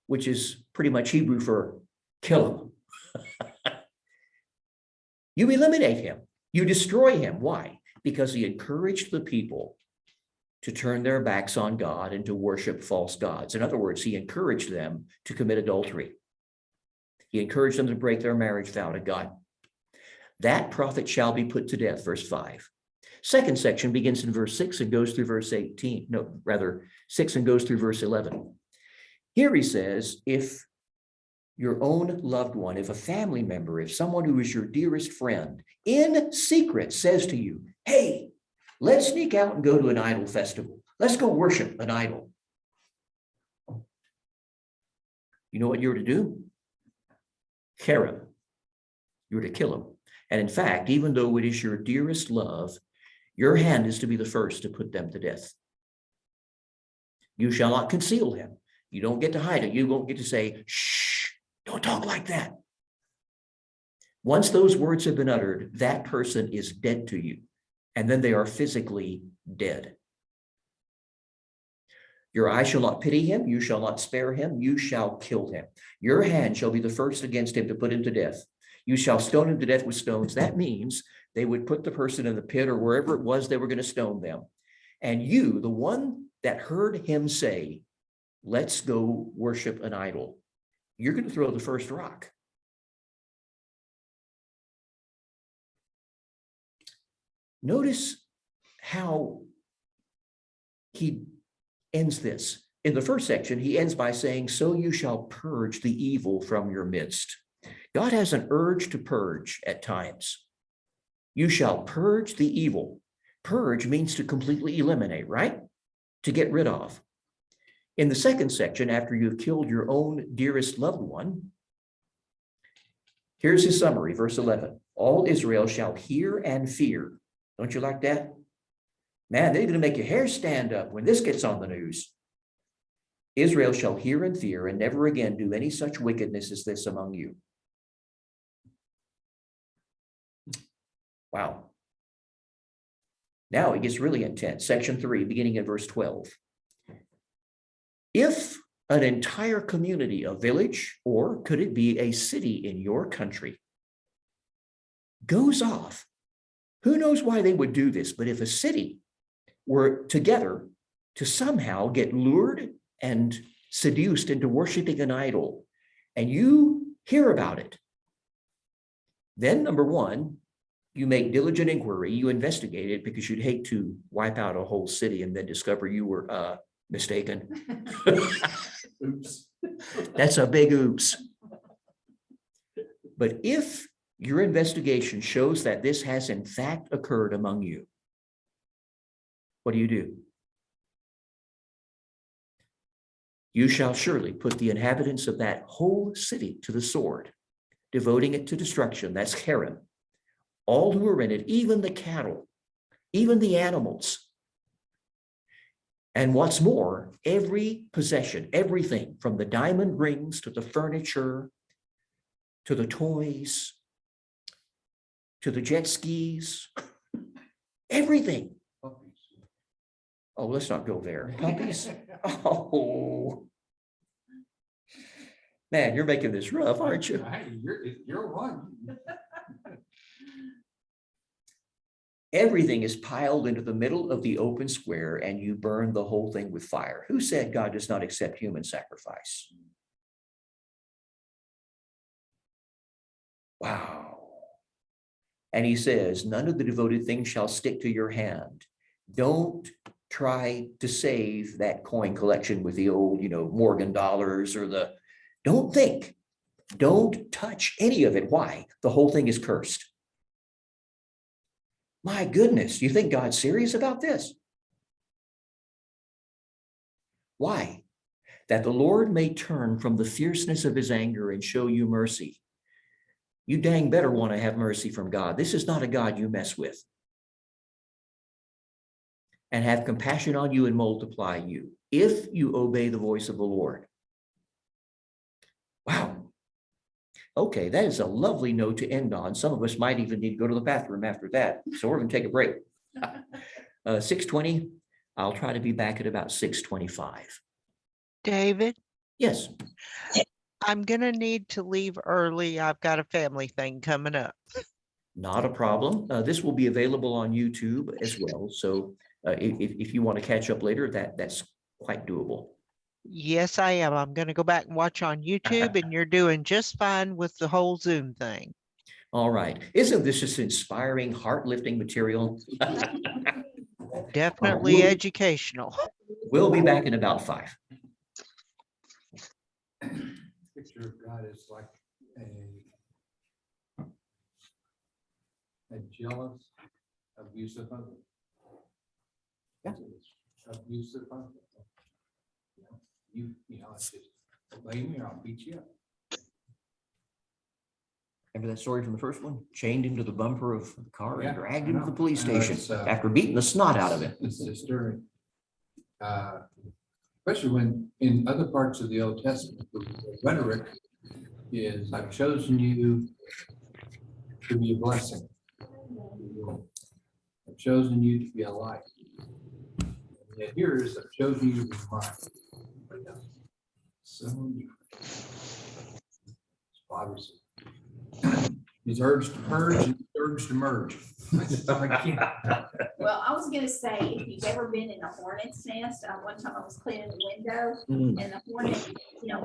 which is pretty much Hebrew for kill him. You eliminate him. You destroy him. Why? Because he encouraged the people to turn their backs on God and to worship false gods. In other words, he encouraged them to commit adultery. He encouraged them to break their marriage vow to God. That prophet shall be put to death, verse 5. Second section begins in verse 6 and goes through verse 18. No, rather 6 and goes through verse 11. Here he says, if your own loved one, if a family member, if someone who is your dearest friend in secret says to you, hey, let's sneak out and go to an idol festival. Let's go worship an idol. You know what you're to do? Kill him. You're to kill him. And in fact, even though it is your dearest love, your hand is to be the first to put them to death. You shall not conceal him. You don't get to hide it. You don't get to say, shh, don't talk like that. Once those words have been uttered, that person is dead to you. And then they are physically dead. Your eye shall not pity him. You shall not spare him. You shall kill him. Your hand shall be the first against him to put him to death. You shall stone him to death with stones. That means they would put the person in the pit or wherever it was they were going to stone them. And you, the one that heard him say, let's go worship an idol, you're going to throw the first rock. Notice how he ends this. In the first section, he ends by saying, so you shall purge the evil from your midst. God has an urge to purge at times. You shall purge the evil. Purge means to completely eliminate, right? To get rid of. In the second section, after you've killed your own dearest loved one, here's his summary, verse 11. All Israel shall hear and fear. Don't you like that? Man, they're going to make your hair stand up when this gets on the news. Israel shall hear and fear and never again do any such wickedness as this among you. Wow. Now it gets really intense. Section 3, beginning at verse 12. If an entire community, a village, or could it be a city in your country, goes off, who knows why they would do this, but if a city were together to somehow get lured and seduced into worshiping an idol, and you hear about it, then number one, you make diligent inquiry, you investigate it because you'd hate to wipe out a whole city and then discover you were mistaken. Oops. That's a big oops. But if your investigation shows that this has in fact occurred among you, what do? You shall surely put the inhabitants of that whole city to the sword, devoting it to destruction. That's Haran. All who are in it, even the cattle, even the animals. And what's more, every possession, everything from the diamond rings to the furniture, to the toys, to the jet skis, everything. Oh, let's not go there. Puppies? Oh. Man, you're making this rough, aren't you? Hey, you're one. Everything is piled into the middle of the open square and you burn the whole thing with fire. Who said God does not accept human sacrifice? Wow. And he says, none of the devoted things shall stick to your hand. Don't try to save that coin collection with the old, Morgan dollars or don't think Don't touch any of it. Why? The whole thing is cursed. My goodness, you think God's serious about this? Why? That the Lord may turn from the fierceness of his anger and show you mercy. You dang better want to have mercy from God. This is not a God you mess with. And have compassion on you and multiply you if you obey the voice of the Lord. Wow. Okay, that is a lovely note to end on. Some of us might even need to go to the bathroom after that. So we're going to take a break. 6:20. I'll try to be back at about 6:25. David, Yes. I'm gonna need to leave early. I've got a family thing coming up. Not a problem. This will be available on YouTube as well. So if you want to catch up later, that's quite doable. Yes, I am. I'm gonna go back and watch on YouTube, and you're doing just fine with the whole Zoom thing. All right. Isn't this just inspiring, heart-lifting material? Definitely educational. We'll be back in about 5. Picture of God is like a jealous, abusive husband. Yeah. Abusive husband. You know, it's just, obey me or I'll beat you up. Remember that story from the first one? Chained him to the bumper of the car Yeah, and dragged I him to know. the police I know, station it's, after beating the snot out of him. It's disturbing. Especially when in other parts of the Old Testament, the rhetoric is, I've chosen you to be a blessing. I've chosen you to be a light. And yet here is, I've chosen you to be mine. So it's bothersome. He's urged to purge and urged to merge. I can't. Well, I was gonna say, if you've ever been in a hornet's nest, one time I was cleaning the window Mm. and the hornet,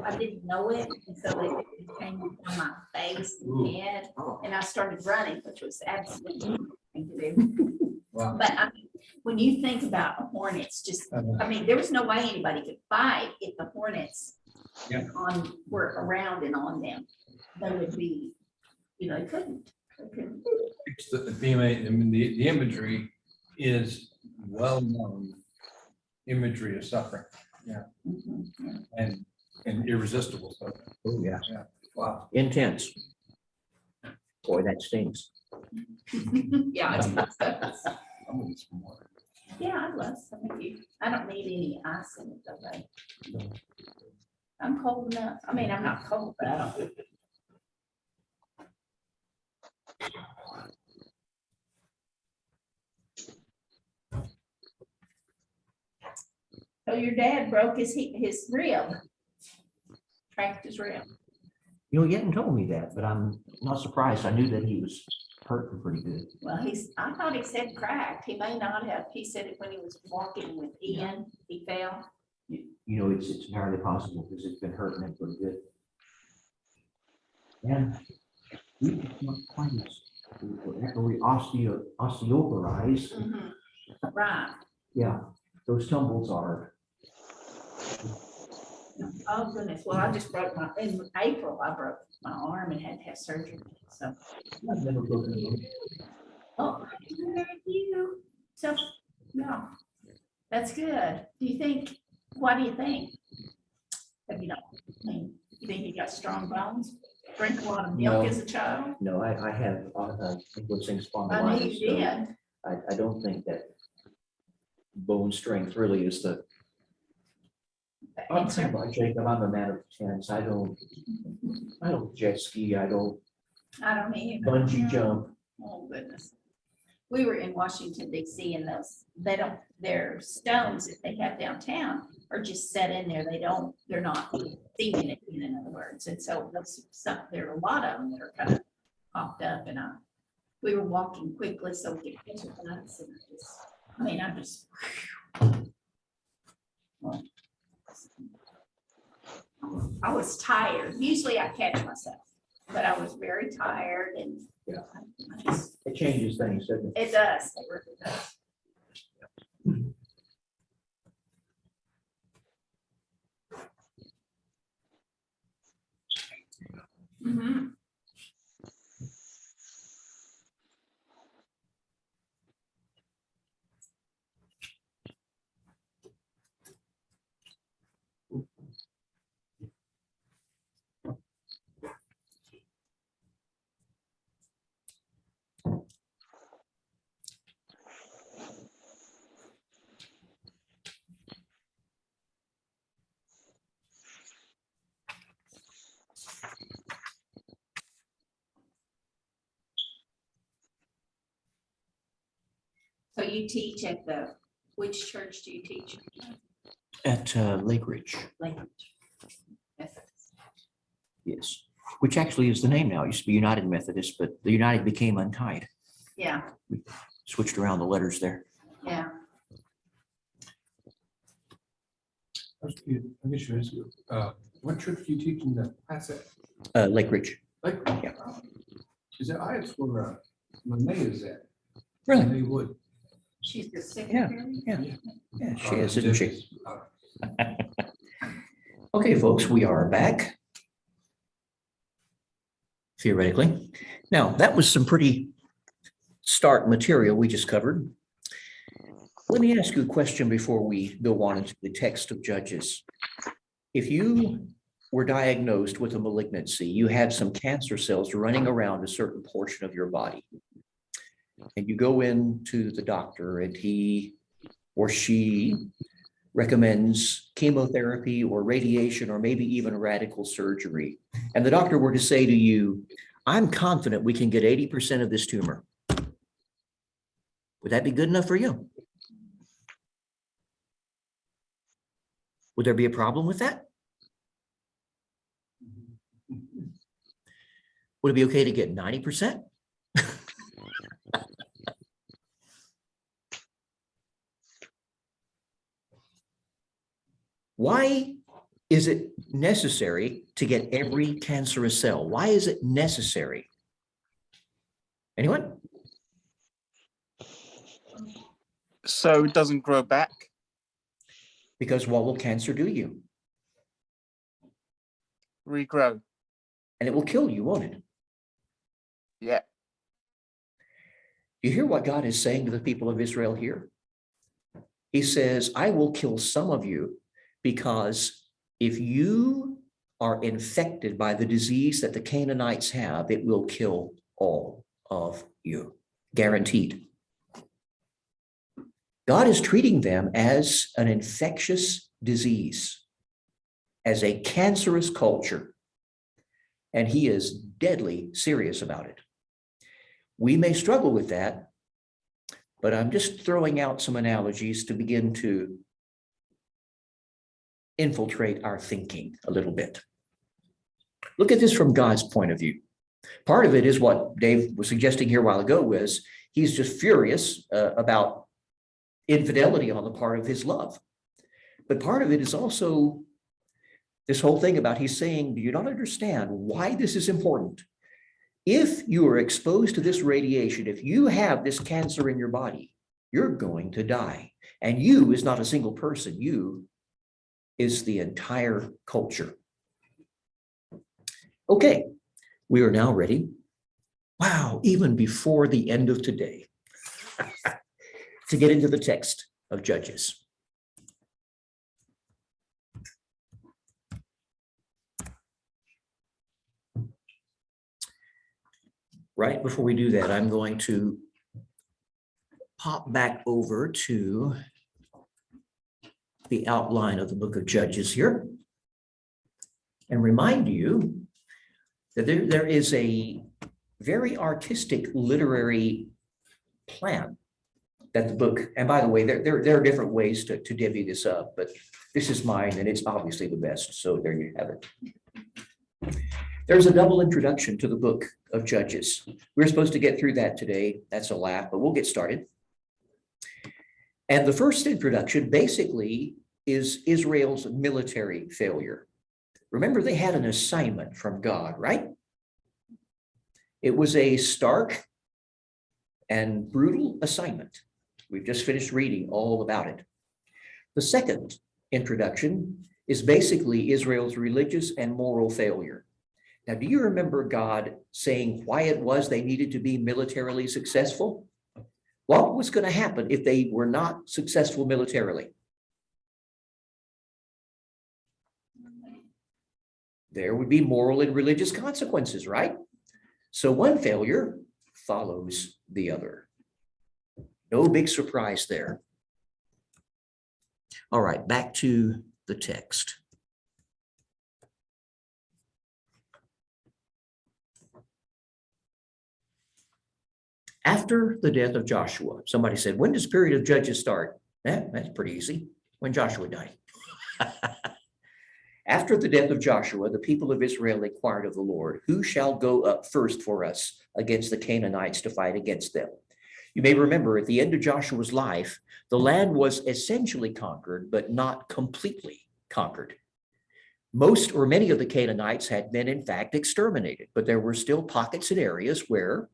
I didn't know it. And so it came on my face Ooh. and head and I started running, which was absolutely the thing to do. Wow. But when you think about a hornets, there was no way anybody could fight if the hornets Yeah. were around and on them. They would be, they couldn't. It's the imagery is well-known imagery of suffering. Yeah. Mhm. And irresistible suffering. Oh, yeah. Yeah. Wow. Intense. Boy, that stings. Yeah, I'm gonna get some water. yeah, I love some of you. I don't need any ice in it though, babe. I'm cold enough. I'm not cold, but I don't. So your dad broke his rib. Cracked his rib. You hadn't told me that, but I'm not surprised. I knew that he was hurting pretty good. Well, I thought he said cracked. He may not have. He said it when he was walking with Ian, he fell. It's entirely possible because it's been hurting him pretty good. And it's not quite as we osteoporoze. Right. Yeah, those tumbles are. Oh, goodness. Well, I just in April, I broke my arm and had to have surgery. So, I've never broken a bone. oh, thank you. So, yeah, that's good. Why do you think? You think you got strong bones? Drink a lot of milk No. as a child? No, I have sequencing I know you spondylitis. So did. I don't think that bone strength really is the. Answer. Jacob, I'm a man of chance. I don't jet ski. I don't I don't either. bungee jump. Oh, goodness. We were in Washington DC and their stones that they have downtown are just set in there. They're not seeing it, in other words. And so there are a lot of them that are kind of popped up and we were walking quickly so we could catch a bus and I just. I was tired. Usually I catch myself, but I was very tired and It changes things, doesn't it? it does. It really does. Mhm. So you teach at which church do you teach? At Lake Ridge, Lakeridge. Yes. yes, which actually is the name now. It used to be United Methodist, but the United became untied. Yeah, Switched around the letters there. yeah. I guess you ask you, what church do you teach in the class Lake Ridge. Like, Yeah. is that, I asked where, Renee is at. Really? Renee Wood. She's the secretary? Yeah, she Uh, is, isn't she? uh, Okay, folks, we are back. Theoretically. Now, that was some pretty stark material we just covered. Let me ask you a question before we go on into the text of Judges. If you were diagnosed with a malignancy, you had some cancer cells running around a certain portion of your body, and you go into the doctor and he or she recommends chemotherapy or radiation or maybe even radical surgery, and the doctor were to say to you, I'm confident we can get 80% of this tumor. Would that be good enough for you? Would there be a problem with that? Would it be okay to get 90%? Why is it necessary to get every cancerous cell? Why is it necessary? Anyone? So it doesn't grow back? Because what will cancer do to you? Regrow? And it will kill you, won't it? Yeah. You hear what God is saying to the people of Israel here? He says, I will kill some of you because if you are infected by the disease that the Canaanites have, it will kill all of you. Guaranteed. God is treating them as an infectious disease, as a cancerous culture, and he is deadly serious about it. We may struggle with that, but I'm just throwing out some analogies to begin to infiltrate our thinking a little bit. Look at this from God's point of view. Part of it is what Dave was suggesting here a while ago was he's just furious about infidelity on the part of his love. But part of it is also this whole thing about he's saying, do you not understand why this is important? If you are exposed to this radiation, if you have this cancer in your body, you're going to die. And you is not a single person. You is the entire culture. Okay, we are now ready. Wow, even before the end of today, to get into the text of Judges. Right before we do that, I'm going to pop back over to the outline of the book of Judges here and remind you that there is a very artistic literary plan that the book, and by the way, there are different ways to divvy this up, but this is mine and it's obviously the best. So there you have it. There's a double introduction to the book of Judges. We're supposed to get through that today. That's a laugh, but we'll get started. And the first introduction basically is Israel's military failure. Remember, they had an assignment from God, right? It was a stark and brutal assignment. We've just finished reading all about it. The second introduction is basically Israel's religious and moral failure. Now, do you remember God saying why it was they needed to be militarily successful? What was going to happen if they were not successful militarily? There would be moral and religious consequences, right? So one failure follows the other. No big surprise there. All right, back to the text. After the death of Joshua, somebody said, when does period of Judges start? That's pretty easy. When Joshua died. After the death of Joshua, the people of Israel inquired of the Lord, who shall go up first for us against the Canaanites to fight against them? You may remember at the end of Joshua's life, the land was essentially conquered, but not completely conquered. Most or many of the Canaanites had been in fact exterminated, but there were still pockets and areas where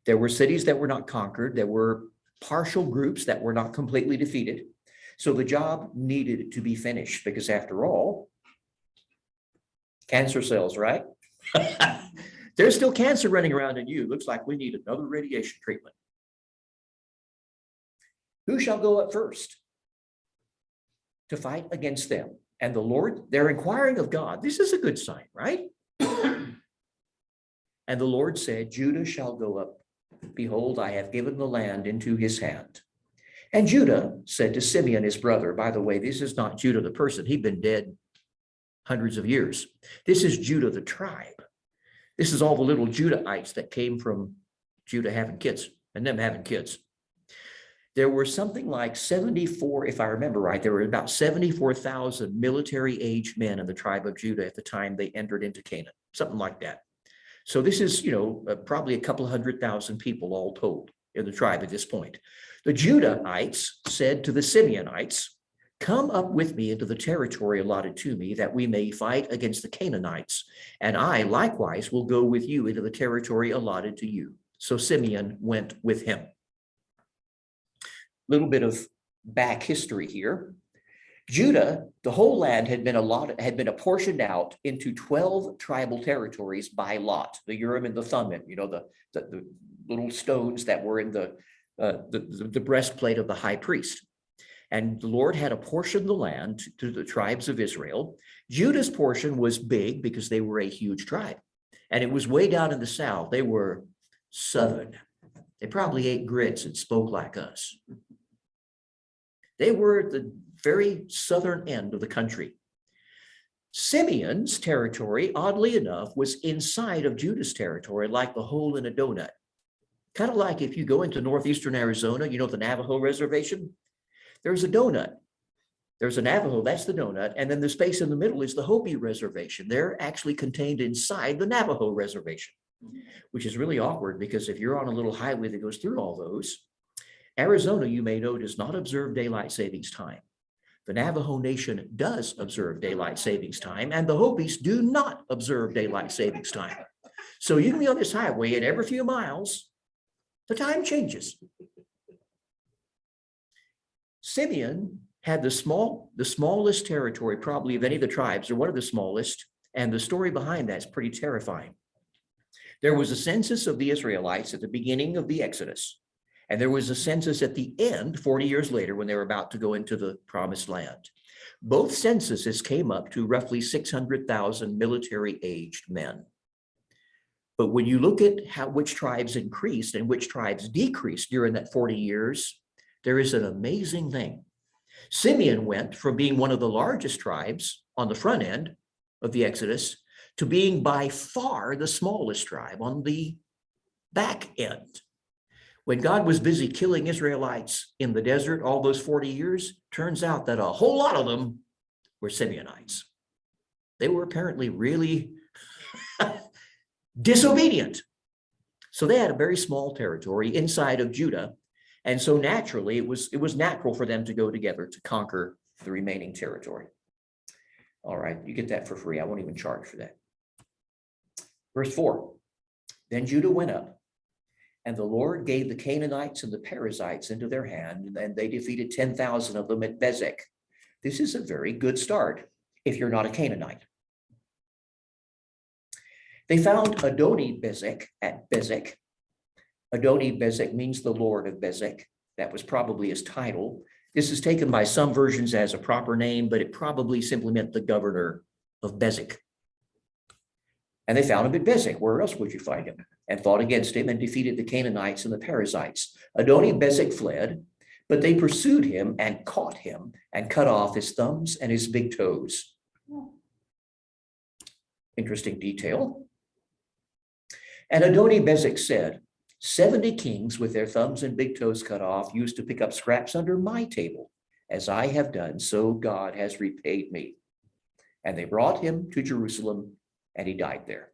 there were cities that were not conquered. There were partial groups that were not completely defeated. So the job needed to be finished because after all, cancer cells, right? There's still cancer running around in you. Looks like we need another radiation treatment. Who shall go up first to fight against them? And the Lord, they're inquiring of God. This is a good sign, right? And the Lord said, Judah shall go up. Behold, I have given the land into his hand. And Judah said to Simeon, his brother, by the way, this is not Judah the person. He'd been dead hundreds of years. This is Judah the tribe. This is all the little Judahites that came from Judah having kids and them having kids. There were something like 74, if I remember right, there were about 74,000 military-aged men in the tribe of Judah at the time they entered into Canaan, something like that. So this is, probably a couple 100,000 people all told in the tribe at this point. The Judahites said to the Simeonites, come up with me into the territory allotted to me that we may fight against the Canaanites. And I likewise will go with you into the territory allotted to you. So Simeon went with him. Little bit of back history here. Judah, the whole land had been apportioned out into 12 tribal territories by lot, the Urim and the Thummim, the little stones that were in the breastplate of the high priest. And the Lord had apportioned the land to the tribes of Israel. Judah's portion was big because they were a huge tribe. And it was way down in the south. They were southern. They probably ate grits and spoke like us. They were at the very southern end of the country. Simeon's territory, oddly enough, was inside of Judah's territory, like the hole in a donut. Kind of like if you go into northeastern Arizona, the Navajo reservation, there's a donut. There's a Navajo, that's the donut, and then the space in the middle is the Hopi reservation. They're actually contained inside the Navajo reservation, which is really awkward because if you're on a little highway that goes through all those, Arizona, you may know, does not observe daylight savings time. The Navajo Nation does observe daylight savings time, and the Hopis do not observe daylight savings time. So you can be on this highway, and every few miles, the time changes. Simeon had the smallest territory, probably of any of the tribes, or one of the smallest, and the story behind that is pretty terrifying. There was a census of the Israelites at the beginning of the Exodus. And there was a census at the end, 40 years later, when they were about to go into the promised land. Both censuses came up to roughly 600,000 military-aged men. But when you look at which tribes increased and which tribes decreased during that 40 years, there is an amazing thing. Simeon went from being one of the largest tribes on the front end of the Exodus to being by far the smallest tribe on the back end. When God was busy killing Israelites in the desert all those 40 years, turns out that a whole lot of them were Simeonites. They were apparently really disobedient. So they had a very small territory inside of Judah. And so naturally, it was natural for them to go together to conquer the remaining territory. All right, you get that for free. I won't even charge for that. Verse 4, then Judah went up, and the Lord gave the Canaanites and the Perizzites into their hand, and they defeated 10,000 of them at Bezek. This is a very good start if you're not a Canaanite. They found Adoni-Bezek at Bezek. Adoni-Bezek means the Lord of Bezek. That was probably his title. This is taken by some versions as a proper name, but it probably simply meant the governor of Bezek. And they found him at Bezek. Where else would you find him? And fought against him and defeated the Canaanites and the Perizzites. Adoni-Bezek fled, but they pursued him and caught him and cut off his thumbs and his big toes. Interesting detail. And Adoni-Bezek said, 70 kings with their thumbs and big toes cut off used to pick up scraps under my table. As I have done, so God has repaid me. And they brought him to Jerusalem, and he died there.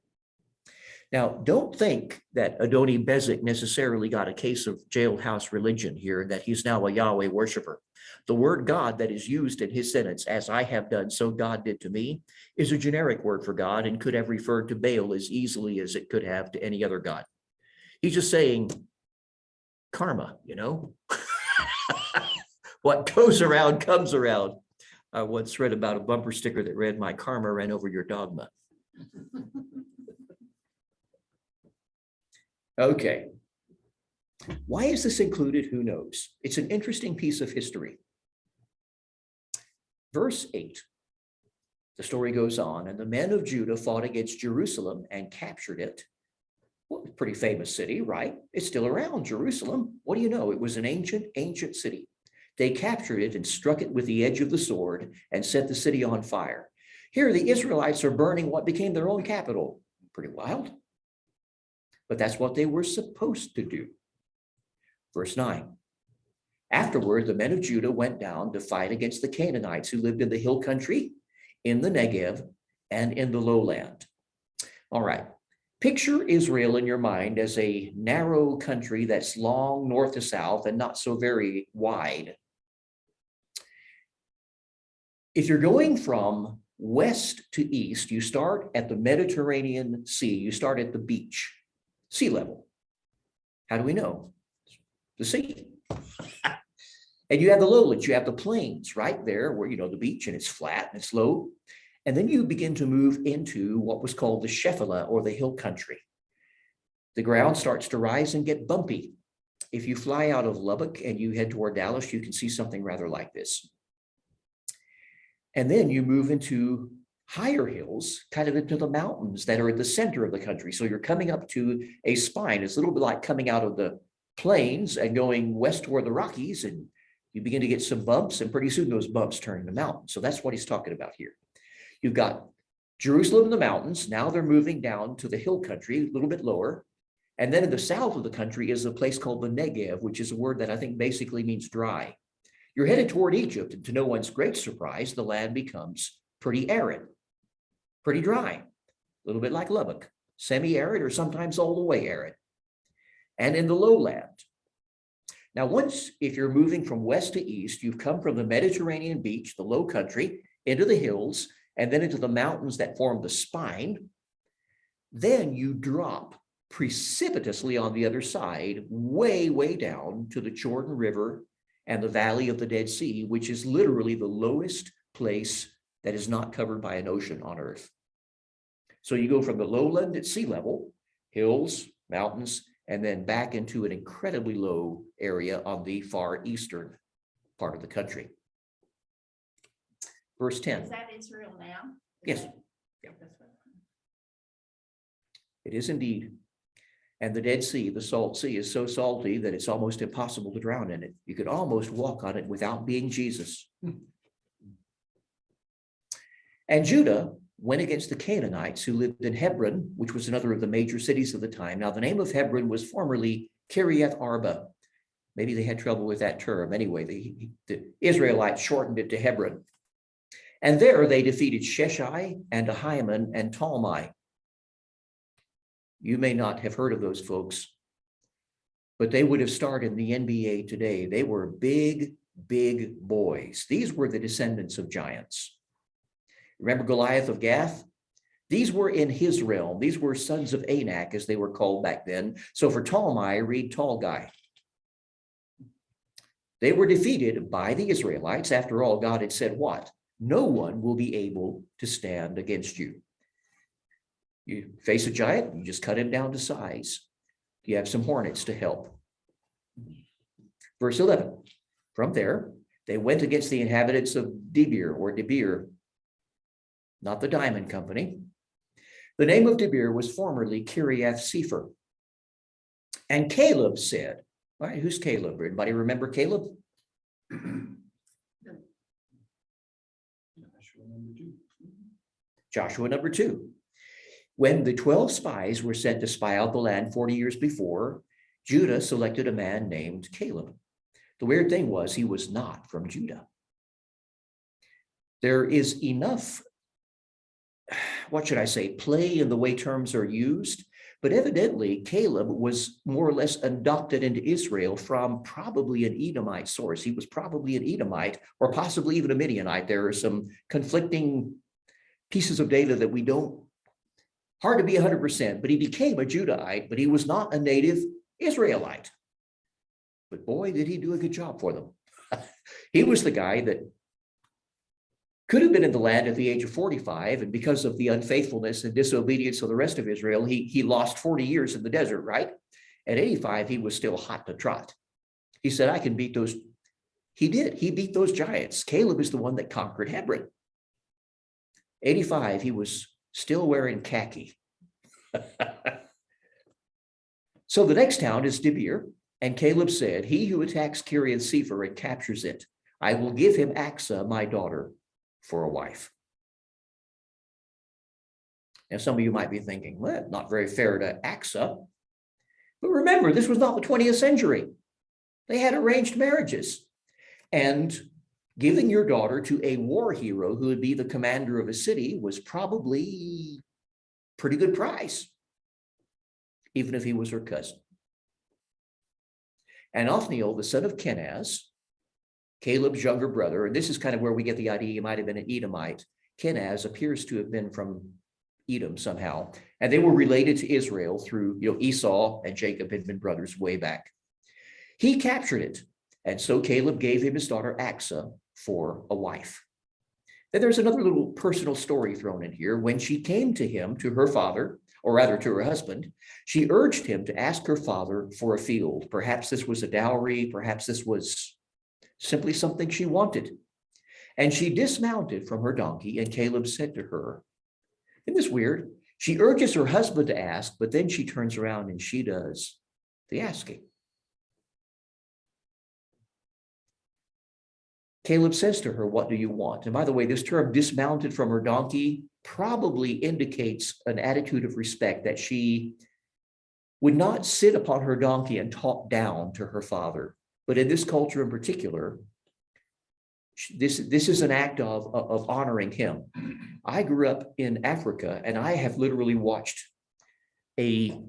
Now, don't think that Adoni-Bezek necessarily got a case of jailhouse religion here, that he's now a Yahweh worshiper. The word God that is used in his sentence, as I have done, so God did to me, is a generic word for God and could have referred to Baal as easily as it could have to any other God. He's just saying karma, you know? What goes around comes around. I once read about a bumper sticker that read, "My karma ran over your dogma." Okay. Why is this included? Who knows? It's an interesting piece of history. Verse 8, the story goes on, and the men of Judah fought against Jerusalem and captured it. Well, pretty famous city, right? It's still around, Jerusalem. What do you know? It was an ancient city. They captured it and struck it with the edge of the sword and set the city on fire. Here, the Israelites are burning what became their own capital. Pretty wild. But that's what they were supposed to do. Verse 9. Afterward, the men of Judah went down to fight against the Canaanites who lived in the hill country, in the Negev, and in the lowland. All right. Picture Israel in your mind as a narrow country that's long north to south and not so very wide. If you're going from west to east, you start at the Mediterranean Sea. You start at the beach, sea level. How do we know? The sea. And you have the lowlands, you have the plains right there where, you know, the beach, and it's flat and it's low. And then you begin to move into what was called the Shephelah, or the hill country. The ground starts to rise and get bumpy. If you fly out of Lubbock and you head toward Dallas, you can see something rather like this. And then you move into higher hills, kind of into the mountains that are at the center of the country. So you're coming up to a spine. It's a little bit like coming out of the plains and going west toward the Rockies, and you begin to get some bumps, and pretty soon those bumps turn into mountains. So that's what he's talking about here. You've got Jerusalem in the mountains. Now they're moving down to the hill country, a little bit lower. And then in the south of the country is a place called the Negev, which is a word that I think basically means dry. You're headed toward Egypt, and to no one's great surprise, the land becomes pretty arid, pretty dry, a little bit like Lubbock, semi-arid or sometimes all the way arid. And in the lowland. Now, if you're moving from west to east, you've come from the Mediterranean beach, the low country, into the hills, and then into the mountains that form the spine. Then you drop precipitously on the other side, way, way down to the Jordan River and the Valley of the Dead Sea, which is literally the lowest place that is not covered by an ocean on earth. So you go from the lowland at sea level, hills, mountains, and then back into an incredibly low area on the far eastern part of the country. Verse 10. Is that Israel now? Yes. Yeah. It is indeed. And the Dead Sea, the Salt Sea, is so salty that it's almost impossible to drown in it. You could almost walk on it without being Jesus. And Judah went against the Canaanites who lived in Hebron, which was another of the major cities of the time. Now, the name of Hebron was formerly Kiriath Arba. Maybe they had trouble with that term. Anyway, the Israelites shortened it to Hebron. And there they defeated Sheshai and Ahiman and Talmai. You may not have heard of those folks, but they would have started in the NBA today. They were big, big boys. These were the descendants of giants. Remember Goliath of Gath? These were in his realm. These were sons of Anak, as they were called back then. So for Talmai, read tall guy. They were defeated by the Israelites. After all, God had said what? No one will be able to stand against you. You face a giant, you just cut him down to size. You have some hornets to help. Verse 11, from there, they went against the inhabitants of Debir, not the diamond company. The name of Debir was formerly Kiriath Sefer. And Caleb said, all right, who's Caleb? Everybody remember Caleb? Joshua number 2. When the 12 spies were sent to spy out the land 40 years before, Judah selected a man named Caleb. The weird thing was he was not from Judah. There is enough, what should I say, play in the way terms are used, but evidently Caleb was more or less adopted into Israel from probably an Edomite source. He was probably an Edomite or possibly even a Midianite. There are some conflicting pieces of data that we don't, hard to be 100%, but he became a Judahite, but he was not a native Israelite. But boy, did he do a good job for them. He was the guy that could have been in the land at the age of 45, and because of the unfaithfulness and disobedience of the rest of Israel, he lost 40 years in the desert, right? At 85, he was still hot to trot. He said, I can beat those. He did. He beat those giants. Caleb is the one that conquered Hebron. 85, he was still wearing khaki. So the next town is Debir, and Caleb said, he who attacks Kiriath Sefer and captures it, I will give him Aksa, my daughter, for a wife. And some of you might be thinking, well, not very fair to Aksa. But remember, this was not the 20th century. They had arranged marriages. And giving your daughter to a war hero who would be the commander of a city was probably pretty good price, even if he was her cousin. And Othniel, the son of Kenaz, Caleb's younger brother, and this is kind of where we get the idea he might have been an Edomite. Kenaz appears to have been from Edom somehow, and they were related to Israel through, Esau and Jacob had been brothers way back. He captured it, and so Caleb gave him his daughter Aksa for a wife. Then there's another little personal story thrown in here. When she came to him, to her father, or rather to her husband, she urged him to ask her father for a field. Perhaps this was a dowry, perhaps this was simply something she wanted. And she dismounted from her donkey, and Caleb said to her, isn't this weird? She urges her husband to ask, but then she turns around and she does the asking. Caleb says to her, what do you want? And by the way, this term dismounted from her donkey probably indicates an attitude of respect, that she would not sit upon her donkey and talk down to her father. But in this culture in particular, this is an act of honoring him. I grew up in Africa, and I have literally watched an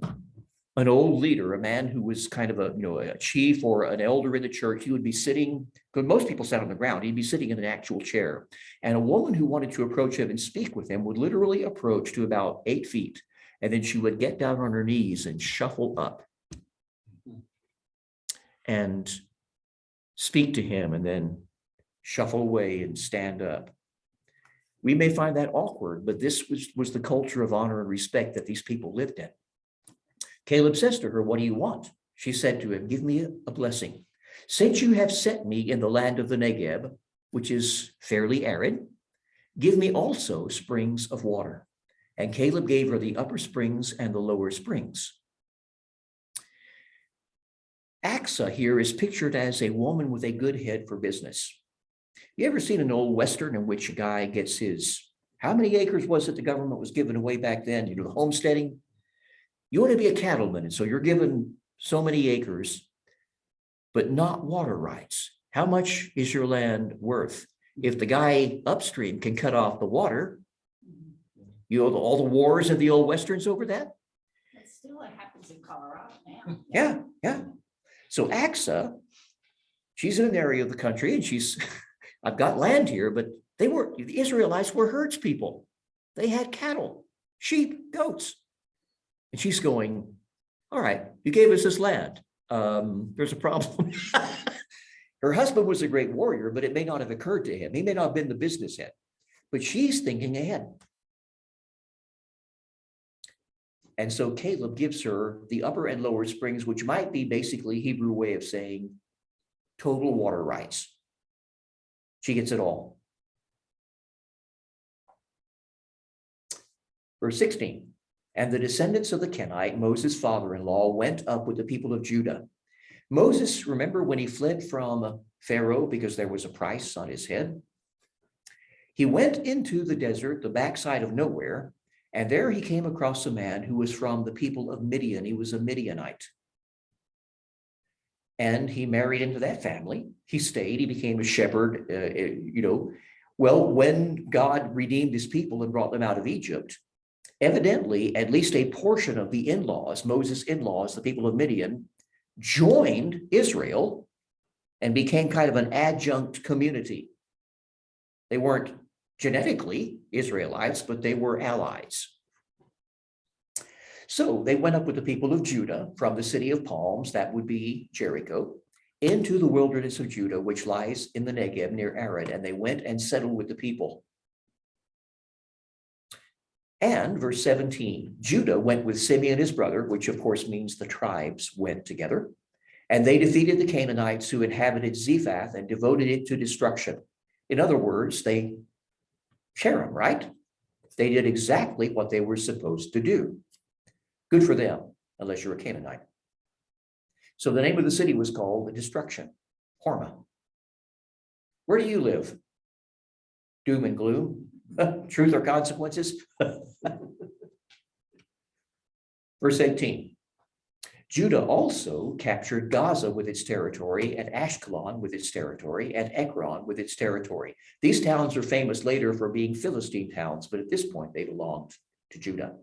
old leader, a man who was kind of a chief or an elder in the church. He would be sitting, because most people sat on the ground, he'd be sitting in an actual chair. And a woman who wanted to approach him and speak with him would literally approach to about 8 feet. And then she would get down on her knees and shuffle up and speak to him, and then shuffle away and stand up. We may find that awkward, but this was the culture of honor and respect that these people lived in. Caleb says to her, what do you want? She said to him, give me a blessing. Since you have set me in the land of the Negeb, which is fairly arid, give me also springs of water. And Caleb gave her the upper springs and the lower springs. Aksa here is pictured as a woman with a good head for business. You ever seen an old Western in which a guy gets his, how many acres was it the government was giving away back then? The homesteading. You want to be a cattleman, and so you're given so many acres, but not water rights. How much is your land worth? If the guy upstream can cut off the water, all the wars of the old Westerns over that? That still happens in Colorado now. Yeah. So Aksa, she's in an area of the country, and she's, I've got land here, but the Israelites were herds people. They had cattle, sheep, goats. And she's going, all right, you gave us this land. There's a problem. Her husband was a great warrior, but it may not have occurred to him. He may not have been the business head, but she's thinking ahead. And so Caleb gives her the upper and lower springs, which might be basically Hebrew way of saying total water rights. She gets it all. Verse 16, and the descendants of the Kenite, Moses' father-in-law, went up with the people of Judah. Moses, remember when he fled from Pharaoh because there was a price on his head? He went into the desert, the backside of nowhere, and there he came across a man who was from the people of Midian. He was a Midianite. And he married into that family. He stayed, he became a shepherd, Well, when God redeemed his people and brought them out of Egypt, evidently, at least a portion of the in-laws, Moses' in-laws, the people of Midian, joined Israel and became kind of an adjunct community. They weren't genetically Israelites, but they were allies. So they went up with the people of Judah from the city of palms, that would be Jericho, into the wilderness of Judah, which lies in the Negev near Arad, and they went and settled with the people. And verse 17, Judah went with Simeon his brother, which of course means the tribes went together, and they defeated the Canaanites who inhabited Zephath and devoted it to destruction. In other words, they share them, right? They did exactly what they were supposed to do. Good for them, unless you're a Canaanite. So the name of the city was called the Destruction, Hormah. Where do you live? Doom and gloom? Truth or consequences? Verse 18. Judah also captured Gaza with its territory, and Ashkelon with its territory, and Ekron with its territory. These towns are famous later for being Philistine towns, but at this point they belonged to Judah.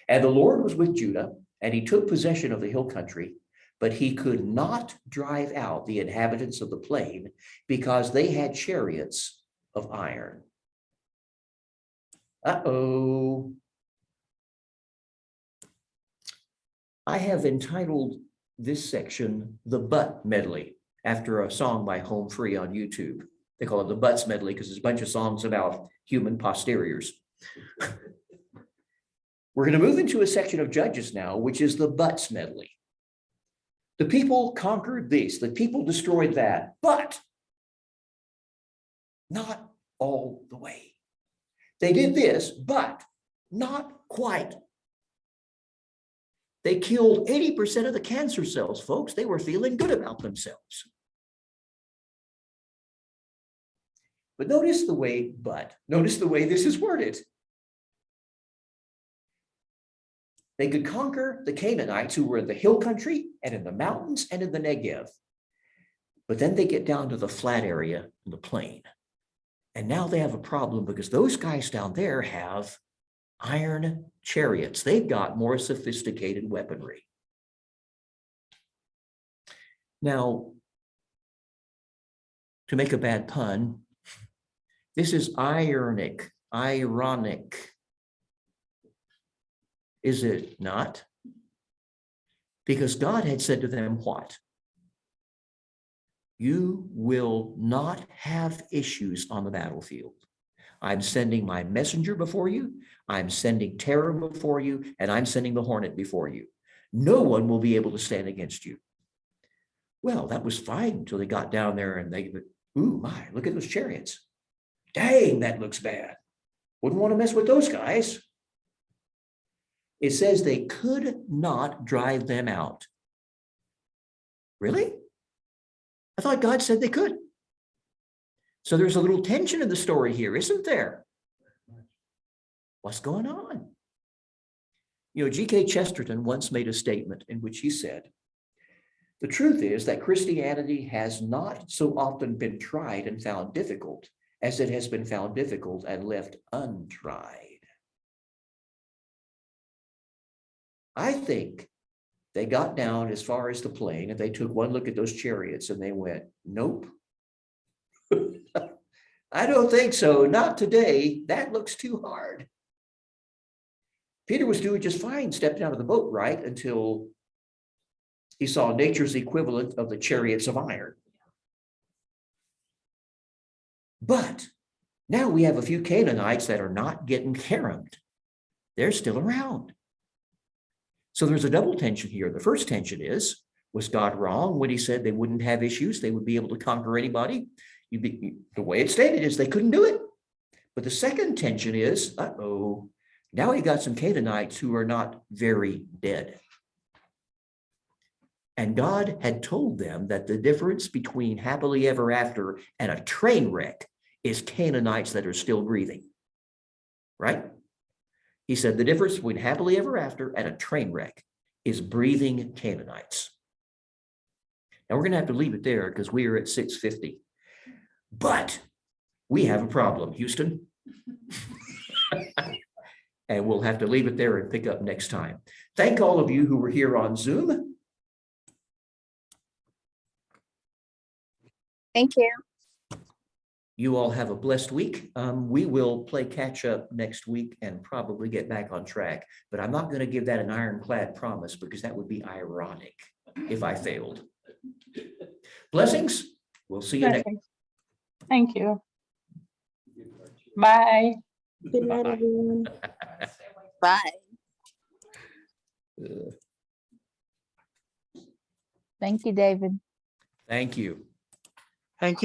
And the Lord was with Judah, and he took possession of the hill country, but he could not drive out the inhabitants of the plain because they had chariots of iron. Uh-oh. I have entitled this section, The Butt Medley, after a song by Home Free on YouTube. They call it the Butts Medley because there's a bunch of songs about human posteriors. We're going to move into a section of Judges now, which is the Butts Medley. The people conquered this, the people destroyed that, but not all the way. They did this, but not quite. They killed 80% of the cancer cells, folks. They were feeling good about themselves. But notice the way this is worded. They could conquer the Canaanites who were in the hill country and in the mountains and in the Negev. But then they get down to the flat area in the plain. And now they have a problem because those guys down there have iron chariots. They've got more sophisticated weaponry. Now, to make a bad pun, this is ironic, is it not? Because God had said to them what? You will not have issues on the battlefield. I'm sending my messenger before you. I'm sending terror before you, and I'm sending the hornet before you. No one will be able to stand against you. Well, that was fine until they got down there and they, ooh, my, look at those chariots. Dang, that looks bad. Wouldn't want to mess with those guys. It says they could not drive them out. Really? I thought God said they could. So there's a little tension in the story here, isn't there? What's going on? You know, G.K. Chesterton once made a statement in which he said, the truth is that Christianity has not so often been tried and found difficult as it has been found difficult and left untried. I think they got down as far as the plain and they took one look at those chariots and they went, nope. I don't think so. Not today. That looks too hard. Peter was doing just fine, stepping out of the boat, right? Until he saw nature's equivalent of the chariots of iron. But now we have a few Canaanites that are not getting caromed. They're still around. So there's a double tension here. The first tension is, was God wrong when he said they wouldn't have issues? They would be able to conquer anybody? The way it's stated is they couldn't do it. But the second tension is, uh-oh, now he got some Canaanites who are not very dead. And God had told them that the difference between happily ever after and a train wreck is Canaanites that are still breathing. Right? He said the difference between happily ever after and a train wreck is breathing Canaanites. Now we're going to have to leave it there because we are at 6:50. But we have a problem, Houston. And we'll have to leave it there and pick up next time. Thank all of you who were here on Zoom. Thank you. You all have a blessed week. We will play catch up next week and probably get back on track, but I'm not going to give that an ironclad promise because that would be ironic if I failed. Blessings. We'll see you next. Thank you. Bye. Good night, Bye. everyone. Bye. Thank you, David. Thank you. Thank you.